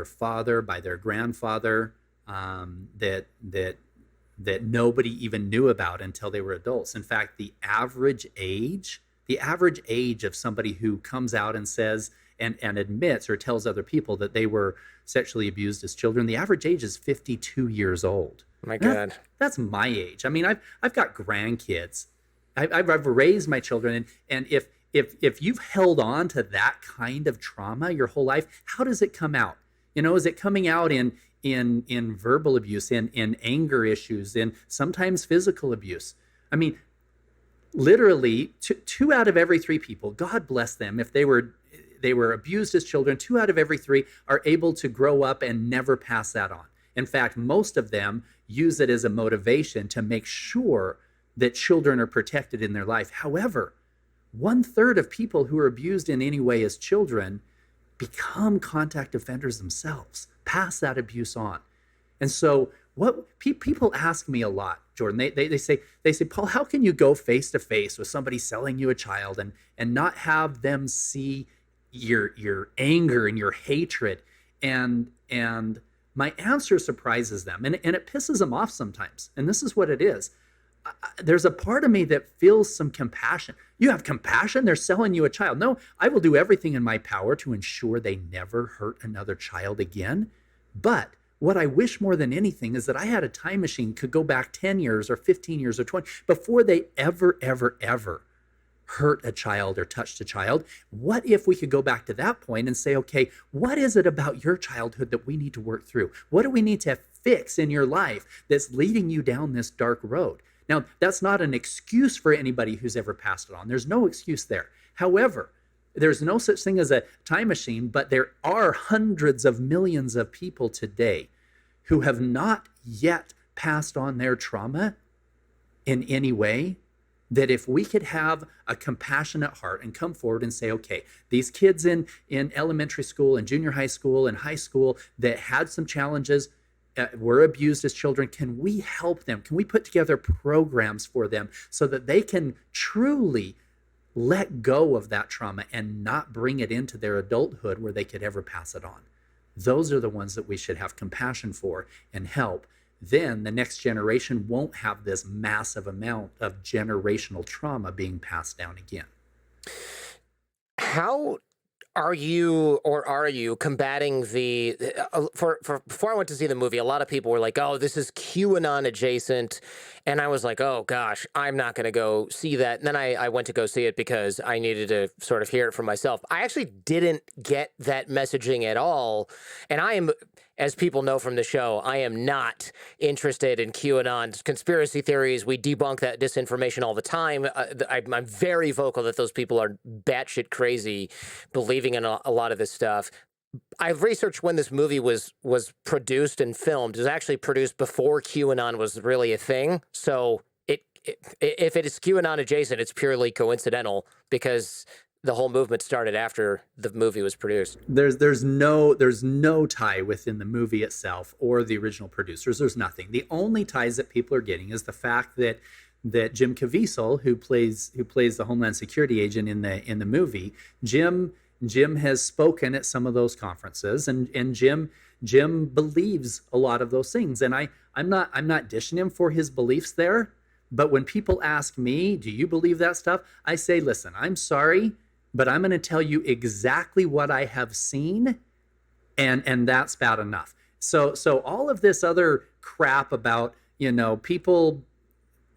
father, by their grandfather, that that nobody even knew about until they were adults. In fact, the average age of somebody who comes out and says and admits or tells other people that they were sexually abused as children, the average age is 52 years old. My God. That's my age. I mean, I've got grandkids. I've raised my children, and if you've held on to that kind of trauma your whole life, how does it come out? Is it coming out in verbal abuse, in anger issues, in sometimes physical abuse? I mean, literally, two out of every three people, God bless them, if they were abused as children, 2 out of every 3 are able to grow up and never pass that on. In fact, most of them use it as a motivation to make sure that children are protected in their life. However, 1/3 of people who are abused in any way as children become contact offenders themselves, pass that abuse on. And so what people ask me a lot, Jordan, they say, Paul, how can you go face to face with somebody selling you a child and not have them see your anger and your hatred? And my answer surprises them, and it pisses them off sometimes. And this is what it is. There's a part of me that feels some compassion. You have compassion? They're selling you a child. No, I will do everything in my power to ensure they never hurt another child again. But what I wish more than anything is that I had a time machine, could go back 10 years or 15 years or 20 before they ever hurt a child or touched a child. What if we could go back to that point and say, okay, what is it about your childhood that we need to work through? What do we need to fix in your life that's leading you down this dark road? Now, that's not an excuse for anybody who's ever passed it on. There's no excuse there. However, there's no such thing as a time machine, but there are hundreds of millions of people today who have not yet passed on their trauma in any way, that if we could have a compassionate heart and come forward and say, okay, these kids in elementary school and junior high school and high school that had some challenges, were abused as children, can we help them? Can we put together programs for them so that they can truly let go of that trauma and not bring it into their adulthood where they could ever pass it on? Those are the ones that we should have compassion for and help. Then the next generation won't have this massive amount of generational trauma being passed down again. How are you combating the for before I went to see the movie, a lot of people were like, oh, this is QAnon adjacent, and I was like, oh gosh, I'm not going to go see that. And then I went to go see it because I needed to sort of hear it for myself. I actually didn't get that messaging at all, and I am, as people know from the show, I am not interested in QAnon conspiracy theories. We debunk that disinformation all the time. I'm very vocal that those people are batshit crazy, believing in a lot of this stuff. I've researched when this movie was produced and filmed. It was actually produced before QAnon was really a thing. So if it is QAnon adjacent, it's purely coincidental because the whole movement started after the movie was produced. There's no tie within the movie itself or the original producers. There's nothing. The only ties that people are getting is the fact that Jim Caviezel, who plays the Homeland Security agent in the movie, Jim has spoken at some of those conferences, and Jim believes a lot of those things. And I'm not dishing him for his beliefs there. But when people ask me, do you believe that stuff? I say, listen, I'm sorry, but I'm going to tell you exactly what I have seen, and that's bad enough. So all of this other crap about, people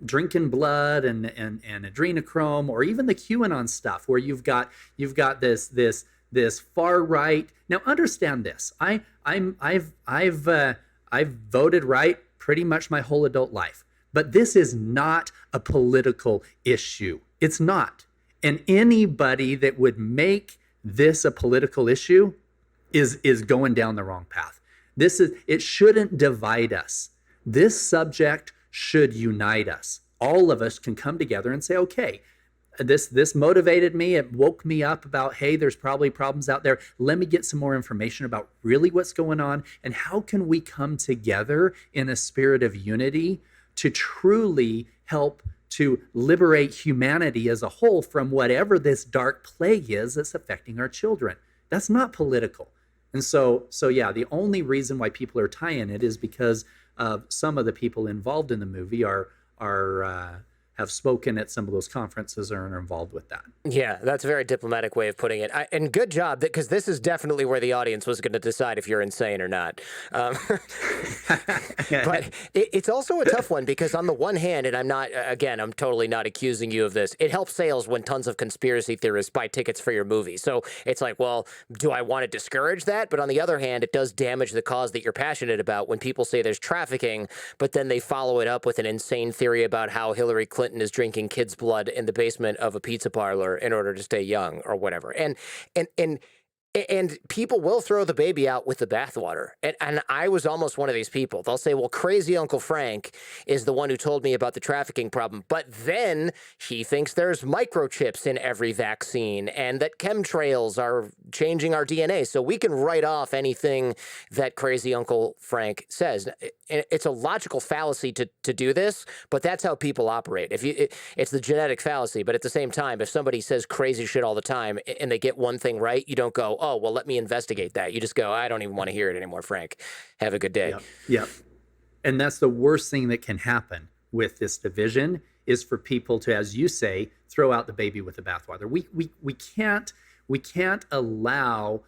drinking blood and adrenochrome, or even the QAnon stuff where you've got this far right. Now understand this. I've voted right pretty much my whole adult life, but this is not a political issue. It's not. And anybody that would make this a political issue is going down the wrong path. It shouldn't divide us. This subject should unite us. All of us can come together and say, okay, this motivated me. It woke me up about, hey, there's probably problems out there. Let me get some more information about really what's going on, and how can we come together in a spirit of unity to truly help to liberate humanity as a whole from whatever this dark plague is that's affecting our children. That's not political. And so yeah, the only reason why people are tying it is because of some of the people involved in the movie are have spoken at some of those conferences or are involved with that. Yeah, that's a very diplomatic way of putting it. And good job, because this is definitely where the audience was going to decide if you're insane or not. But it's also a tough one, because on the one hand, and I'm totally not accusing you of this, it helps sales when tons of conspiracy theorists buy tickets for your movie. So it's like, well, do I want to discourage that? But on the other hand, it does damage the cause that you're passionate about when people say there's trafficking, but then they follow it up with an insane theory about how Hillary Clinton is drinking kids' blood in the basement of a pizza parlor in order to stay young or whatever. And people will throw the baby out with the bathwater. And I was almost one of these people. They'll say, well, crazy Uncle Frank is the one who told me about the trafficking problem. But then he thinks there's microchips in every vaccine and that chemtrails are changing our DNA. So we can write off anything that crazy Uncle Frank says. It's a logical fallacy to do this, but that's how people operate. It's the genetic fallacy. But at the same time, if somebody says crazy shit all the time and they get one thing right, you don't go, oh, well, let me investigate that. You just go, I don't even want to hear it anymore, Frank. Have a good day. Yep. And that's the worst thing that can happen with this division, is for people to, as you say, throw out the baby with the bathwater. We can't allow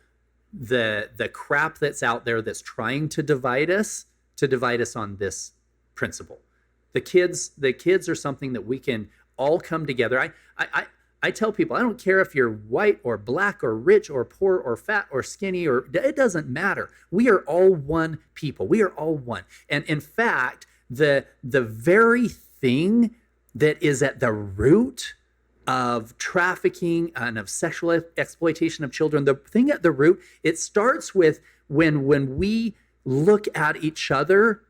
the crap that's out there that's trying to divide us on this principle. The kids are something that we can all come together. I tell people, I don't care if you're white or black or rich or poor or fat or skinny, or it doesn't matter. We are all one people. We are all one. And in fact, the very thing that is at the root of trafficking and of sexual exploitation of children, the thing at the root, it starts with when we look at each other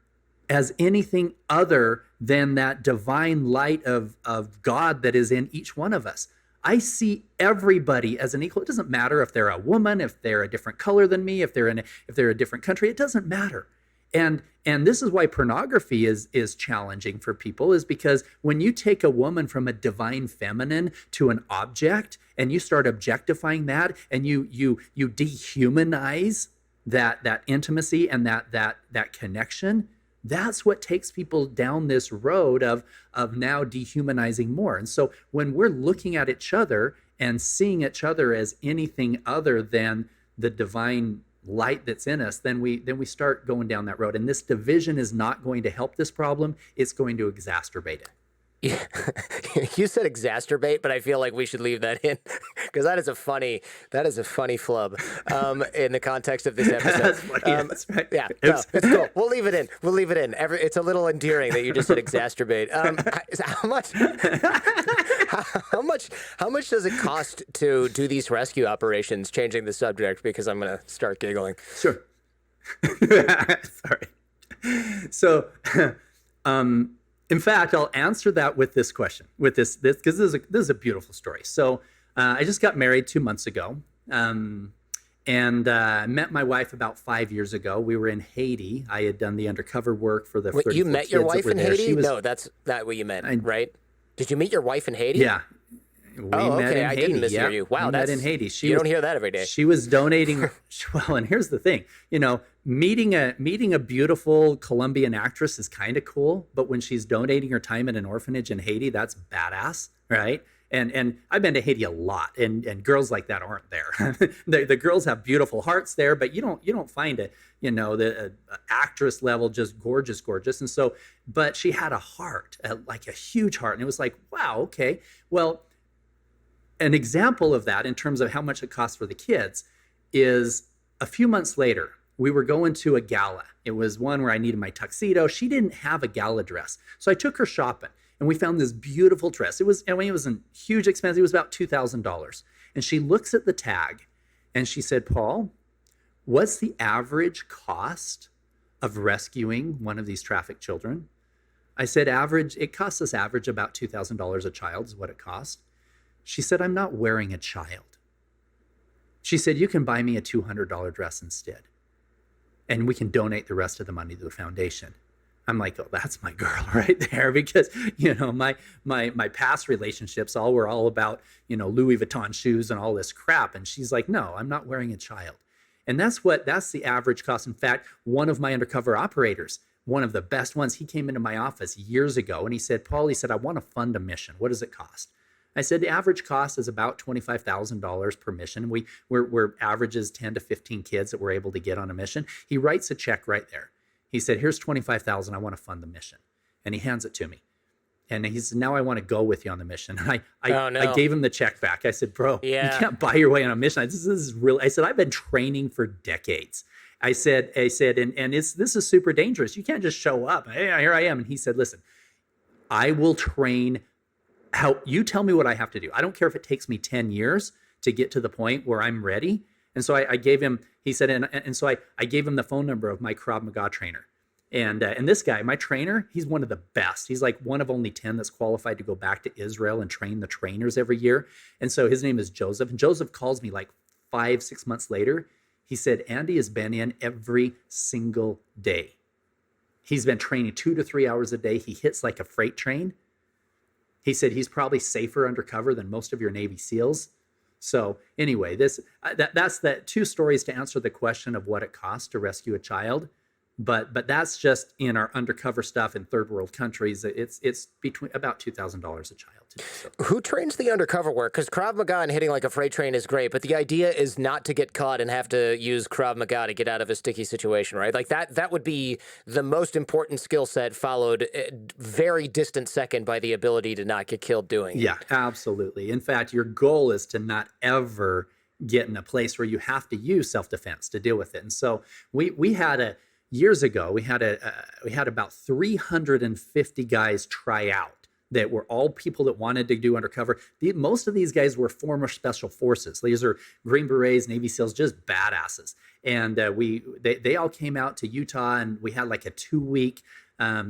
as anything other than that divine light of God that is in each one of us. I see everybody as an equal. It doesn't matter if they're a woman, if they're a different color than me, if they're a different country. It doesn't matter. And this is why pornography is challenging for people, is because when you take a woman from a divine feminine to an object and you start objectifying that, and you dehumanize that intimacy and that connection, that's what takes people down this road of now dehumanizing more. And so when we're looking at each other and seeing each other as anything other than the divine light that's in us, then we start going down that road. And this division is not going to help this problem. It's going to exacerbate it. Yeah. You said exacerbate, but I feel like we should leave that in, because that is a funny flub in the context of this episode. That's funny. That's right. Yeah, no, it's cool. We'll leave it in. It's a little endearing that you just said exacerbate. How much does it cost to do these rescue operations? Changing the subject, because I'm going to start giggling. Sure. Sorry. So, in fact, I'll answer that with this question, because this is a beautiful story. So I just got married 2 months ago, and met my wife about 5 years ago. We were in Haiti. I had done the undercover work for the. Wait, you met your wife in Haiti? No, that's not what you meant, right? Did you meet your wife in Haiti? Yeah. We met in Haiti. I didn't mishear you. Wow, we met in Haiti. You don't hear that every day. She was donating. Well, and here's the thing. Meeting a beautiful Colombian actress is kind of cool, but when she's donating her time at an orphanage in Haiti, that's badass, right? And I've been to Haiti a lot, and girls like that aren't there. the girls have beautiful hearts there, but you don't find the actress level just gorgeous. And so, but she had a heart, like a huge heart, and it was like, wow, okay, well. An example of that in terms of how much it costs for the kids is a few months later, we were going to a gala. It was one where I needed my tuxedo. She didn't have a gala dress. So I took her shopping and we found this beautiful dress. It wasn't huge expense. It was about $2,000. And she looks at the tag and she said, Paul, what's the average cost of rescuing one of these trafficked children? I said, it costs us average about $2,000 a child is what it costs. She said, I'm not wearing a child. She said, you can buy me a $200 dress instead, and we can donate the rest of the money to the foundation. I'm like, oh, that's my girl right there, because, my past relationships were all about, Louis Vuitton shoes and all this crap. And she's like, no, I'm not wearing a child. And that's the average cost. In fact, one of my undercover operators one of the best ones. He came into my office years ago and he said, Paul, he said, I want to fund a mission. What does it cost? I said, the average cost is about $25,000 per mission. We're averages 10 to 15 kids that we're able to get on a mission. He writes a check right there. He said, here's 25,000. I want to fund the mission. And he hands it to me. And he said, now I want to go with you on the mission. And I gave him the check back. I said, bro, you can't buy your way on a mission. This is real. I said, I've been training for decades. I said, this is super dangerous. You can't just show up. Hey, here I am. And he said, listen, I will train how you tell me what I have to do. I don't care if it takes me 10 years to get to the point where I'm ready. And so I gave him, he said, and so I gave him the phone number of my Krav Maga trainer. And this guy, my trainer, he's one of the best. He's like one of only 10 that's qualified to go back to Israel and train the trainers every year. And so his name is Joseph. And Joseph calls me like 5-6 months later. He said, Andy has been in every single day. He's been training 2 to 3 hours a day. He hits like a freight train. He said he's probably safer undercover than most of your Navy SEALs. So anyway, that's the 2 stories to answer the question of what it costs to rescue a child. But that's just in our undercover stuff in third world countries. It's between about $2,000 a child to do so. Who trains the undercover work? Because Krav Maga and hitting like a freight train is great, but the idea is not to get caught and have to use Krav Maga to get out of a sticky situation, right? Like that would be the most important skill set, followed very distant second by the ability to not get killed doing it. Yeah, absolutely. In fact, your goal is to not ever get in a place where you have to use self-defense to deal with it. And so we had years ago, we had about 350 guys try out that were all people that wanted to do undercover. Most of these guys were former special forces. These are Green Berets, Navy SEALs, just badasses. And they all came out to Utah, and we had like a 2-week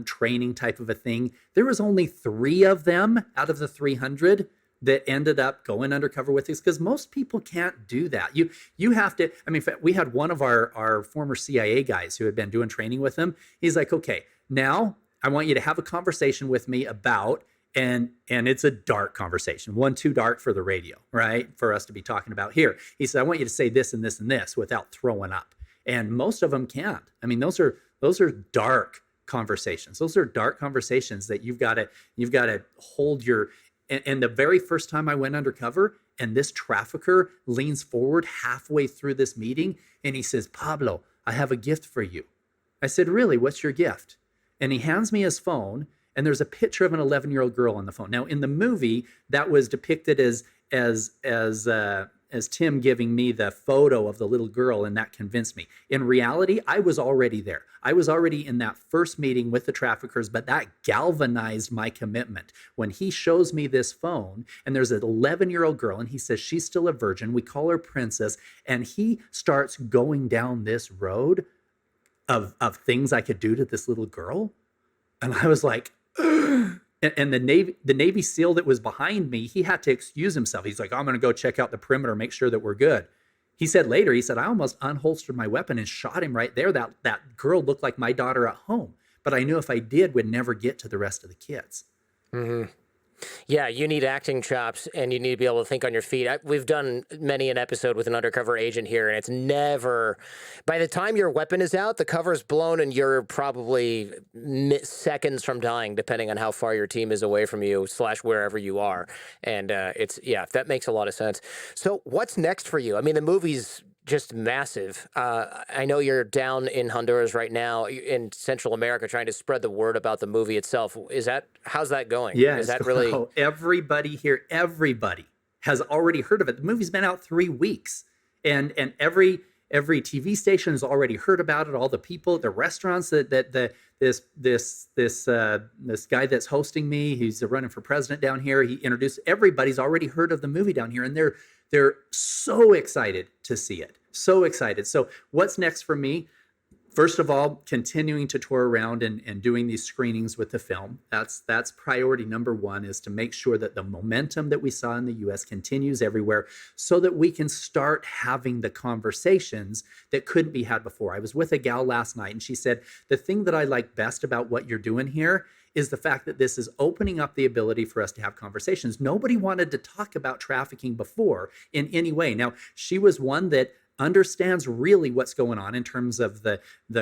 training type of a thing. There was only 3 of them out of the 300 that ended up going undercover with us, because most people can't do that. You have to, I mean, in fact, we had one of our former CIA guys who had been doing training with him. He's like, okay, now I want you to have a conversation with me about, and it's a dark conversation, one too dark for the radio, right? For us to be talking about here. He said, I want you to say this and this and this without throwing up. And most of them can't. I mean, those are dark conversations. Those are dark conversations that you've got to hold your. And the very first time I went undercover, and this trafficker leans forward halfway through this meeting, and he says, Pablo, I have a gift for you. I said, really? What's your gift? And he hands me his phone, and there's a picture of an 11-year-old girl on the phone. Now, in the movie, that was depicted as Tim giving me the photo of the little girl, and that convinced me. In reality, I was already there. I was already in that first meeting with the traffickers, but that galvanized my commitment. When he shows me this phone, and there's an 11-year-old girl, and he says she's still a virgin, we call her Princess, and he starts going down this road of things I could do to this little girl. And I was like, and the Navy SEAL that was behind me, he had to excuse himself. He's like, I'm going to go check out the perimeter, make sure that we're good. He said later, I almost unholstered my weapon and shot him right there. That girl looked like my daughter at home, but I knew if I did, we'd never get to the rest of the kids. Mm-hmm. Yeah, you need acting chops, and you need to be able to think on your feet. We've done many an episode with an undercover agent here, and it's never, by the time your weapon is out, the cover's blown, and you're probably seconds from dying, depending on how far your team is away from you / wherever you are. And that makes a lot of sense. So what's next for you? I mean, the movie's just massive. I know you're down in Honduras right now, in Central America, trying to spread the word about the movie itself. How's that going? Yeah, is that really? Everybody here, everybody has already heard of it. The movie's been out 3 weeks, and every TV station has already heard about it. All the people, the restaurants this guy that's hosting me, he's running for president down here. He introduced, everybody's already heard of the movie down here, and they're so excited to see it. So excited. So what's next for me? First of all, continuing to tour around and doing these screenings with the film. That's priority number 1, is to make sure that the momentum that we saw in the U.S. continues everywhere, so that we can start having the conversations that couldn't be had before. I was with a gal last night, and she said, the thing that I like best about what you're doing here is the fact that this is opening up the ability for us to have conversations. Nobody wanted to talk about trafficking before in any way. Now, she was one that understands really what's going on in terms of the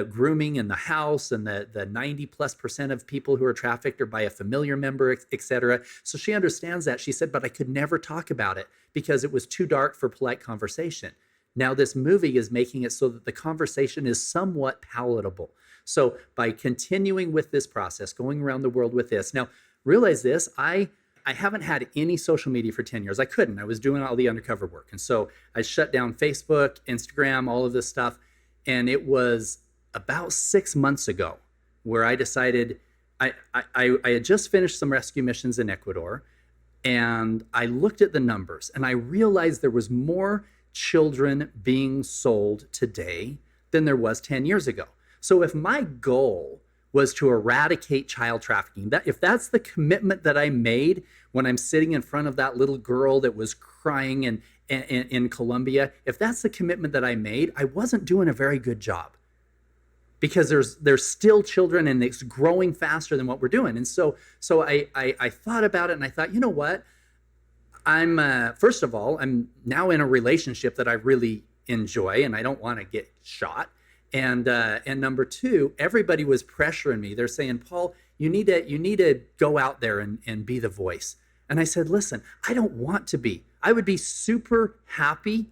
grooming in the house and the 90+% of people who are trafficked are by a familiar member, et cetera. So she understands that. She said, but I could never talk about it because it was too dark for polite conversation. Now this movie is making it so that the conversation is somewhat palatable. So by continuing with this process, going around the world with this, now realize this, I haven't had any social media for 10 years. I couldn't. I was doing all the undercover work. And so I shut down Facebook, Instagram, all of this stuff. And it was about 6 months ago where I decided I had just finished some rescue missions in Ecuador. And I looked at the numbers and I realized there was more children being sold today than there was 10 years ago. So if my goal was to eradicate child trafficking, if that's the commitment that I made when I'm sitting in front of that little girl that was crying in Colombia, if that's the commitment that I made, I wasn't doing a very good job, because there's still children and it's growing faster than what we're doing. And so I thought about it and I thought, you know what? First of all, I'm now in a relationship that I really enjoy and I don't want to get shot. And number two, everybody was pressuring me. They're saying, Paul, you need to go out there and be the voice. And I said, listen, I don't want to be. I would be super happy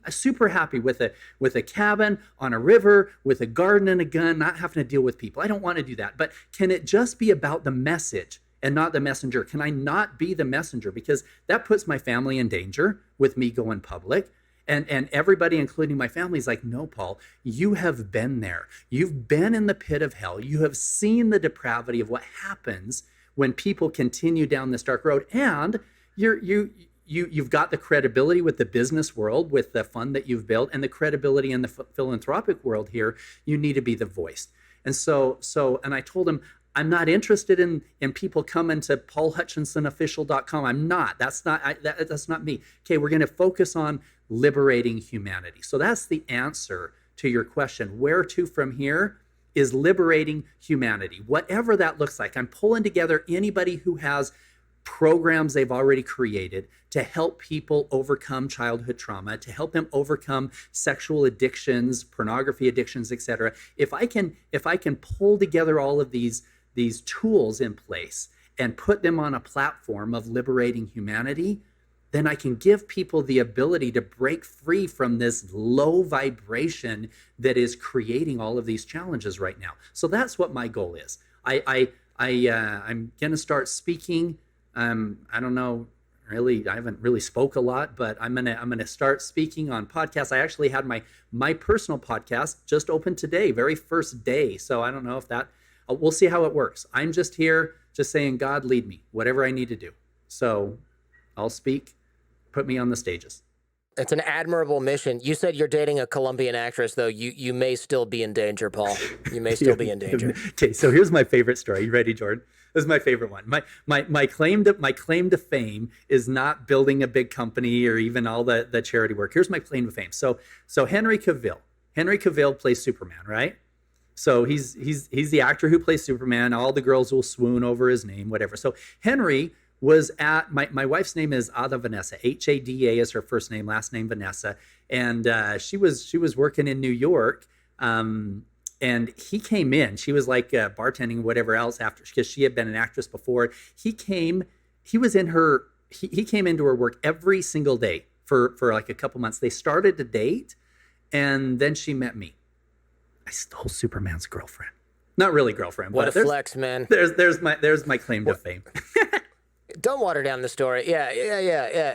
with a cabin on a river, with a garden and a gun, not having to deal with people. I don't want to do that. But can it just be about the message and not the messenger? Can I not be the messenger? Because that puts my family in danger with me going public. And everybody, including my family, is like, no, Paul, you have been there. You've been in the pit of hell. You have seen the depravity of what happens when people continue down this dark road. And you've got the credibility with the business world, with the fund that you've built, and the credibility in the philanthropic world here. You need to be the voice. And and I told him, I'm not interested in people coming to paulhutchinsonofficial.com. I'm not. That's not me. Okay, we're going to focus on liberating humanity. So that's the answer to your question. Where to from here is liberating humanity, whatever that looks like. I'm pulling together anybody who has programs they've already created to help people overcome childhood trauma, to help them overcome sexual addictions, pornography addictions, etc. If I can pull together all of these tools in place and put them on a platform of liberating humanity, then I can give people the ability to break free from this low vibration that is creating all of these challenges right now. So that's what my goal is. I'm going to start speaking. I don't know, really, I haven't really spoke a lot, but I'm gonna start speaking on podcasts. I actually had my personal podcast just opened today, very first day. So I don't know if that, we'll see how it works. I'm just here, just saying, God, lead me, whatever I need to do. So I'll speak, put me on the stages. It's an admirable mission. You said you're dating a Colombian actress, though. You may still be in danger, Paul. You may still be in danger. Okay, so here's my favorite story. You ready, Jordan? This is my favorite one. My claim to fame is not building a big company or even all the charity work. Here's my claim to fame. So Henry Cavill plays Superman, right? So he's the actor who plays Superman. All the girls will swoon over his name, whatever. So Henry was at, my wife's name is Ada Vanessa. Hada is her first name, last name Vanessa. And she was working in New York. And he came in. She was like bartending, whatever else, after, because she had been an actress before. He came into her work every single day for like a couple months. They started to date, and then she met me. I stole Superman's girlfriend. Not really girlfriend. What a flex, man. There's my claim to fame. Don't water down the story. Yeah.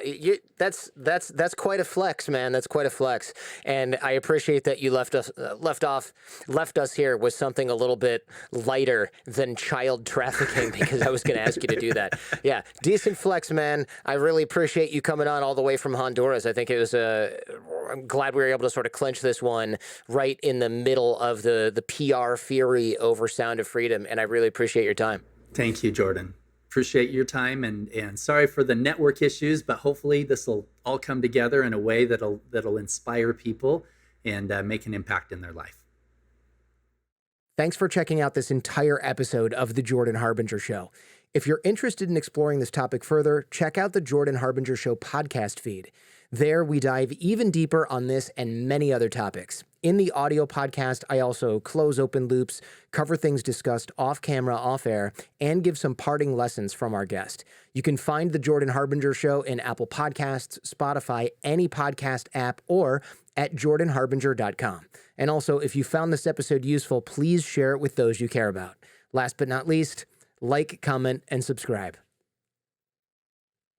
That's quite a flex, man. That's quite a flex. And I appreciate that you left us here with something a little bit lighter than child trafficking, because I was going to ask you to do that. Yeah, decent flex, man. I really appreciate you coming on all the way from Honduras. I think it was I'm glad we were able to sort of clinch this one right in the middle of the PR fury over Sound of Freedom, and I really appreciate your time. Thank you, Jordan. Appreciate your time, and sorry for the network issues, but hopefully this will all come together in a way that'll inspire people and make an impact in their life. Thanks for checking out this entire episode of The Jordan Harbinger Show. If you're interested in exploring this topic further, check out the Jordan Harbinger Show podcast feed. There, we dive even deeper on this and many other topics. In the audio podcast, I also close open loops, cover things discussed off camera, off air, and give some parting lessons from our guest. You can find The Jordan Harbinger Show in Apple Podcasts, Spotify, any podcast app, or at jordanharbinger.com. And also, if you found this episode useful, please share it with those you care about. Last but not least, like, comment, and subscribe.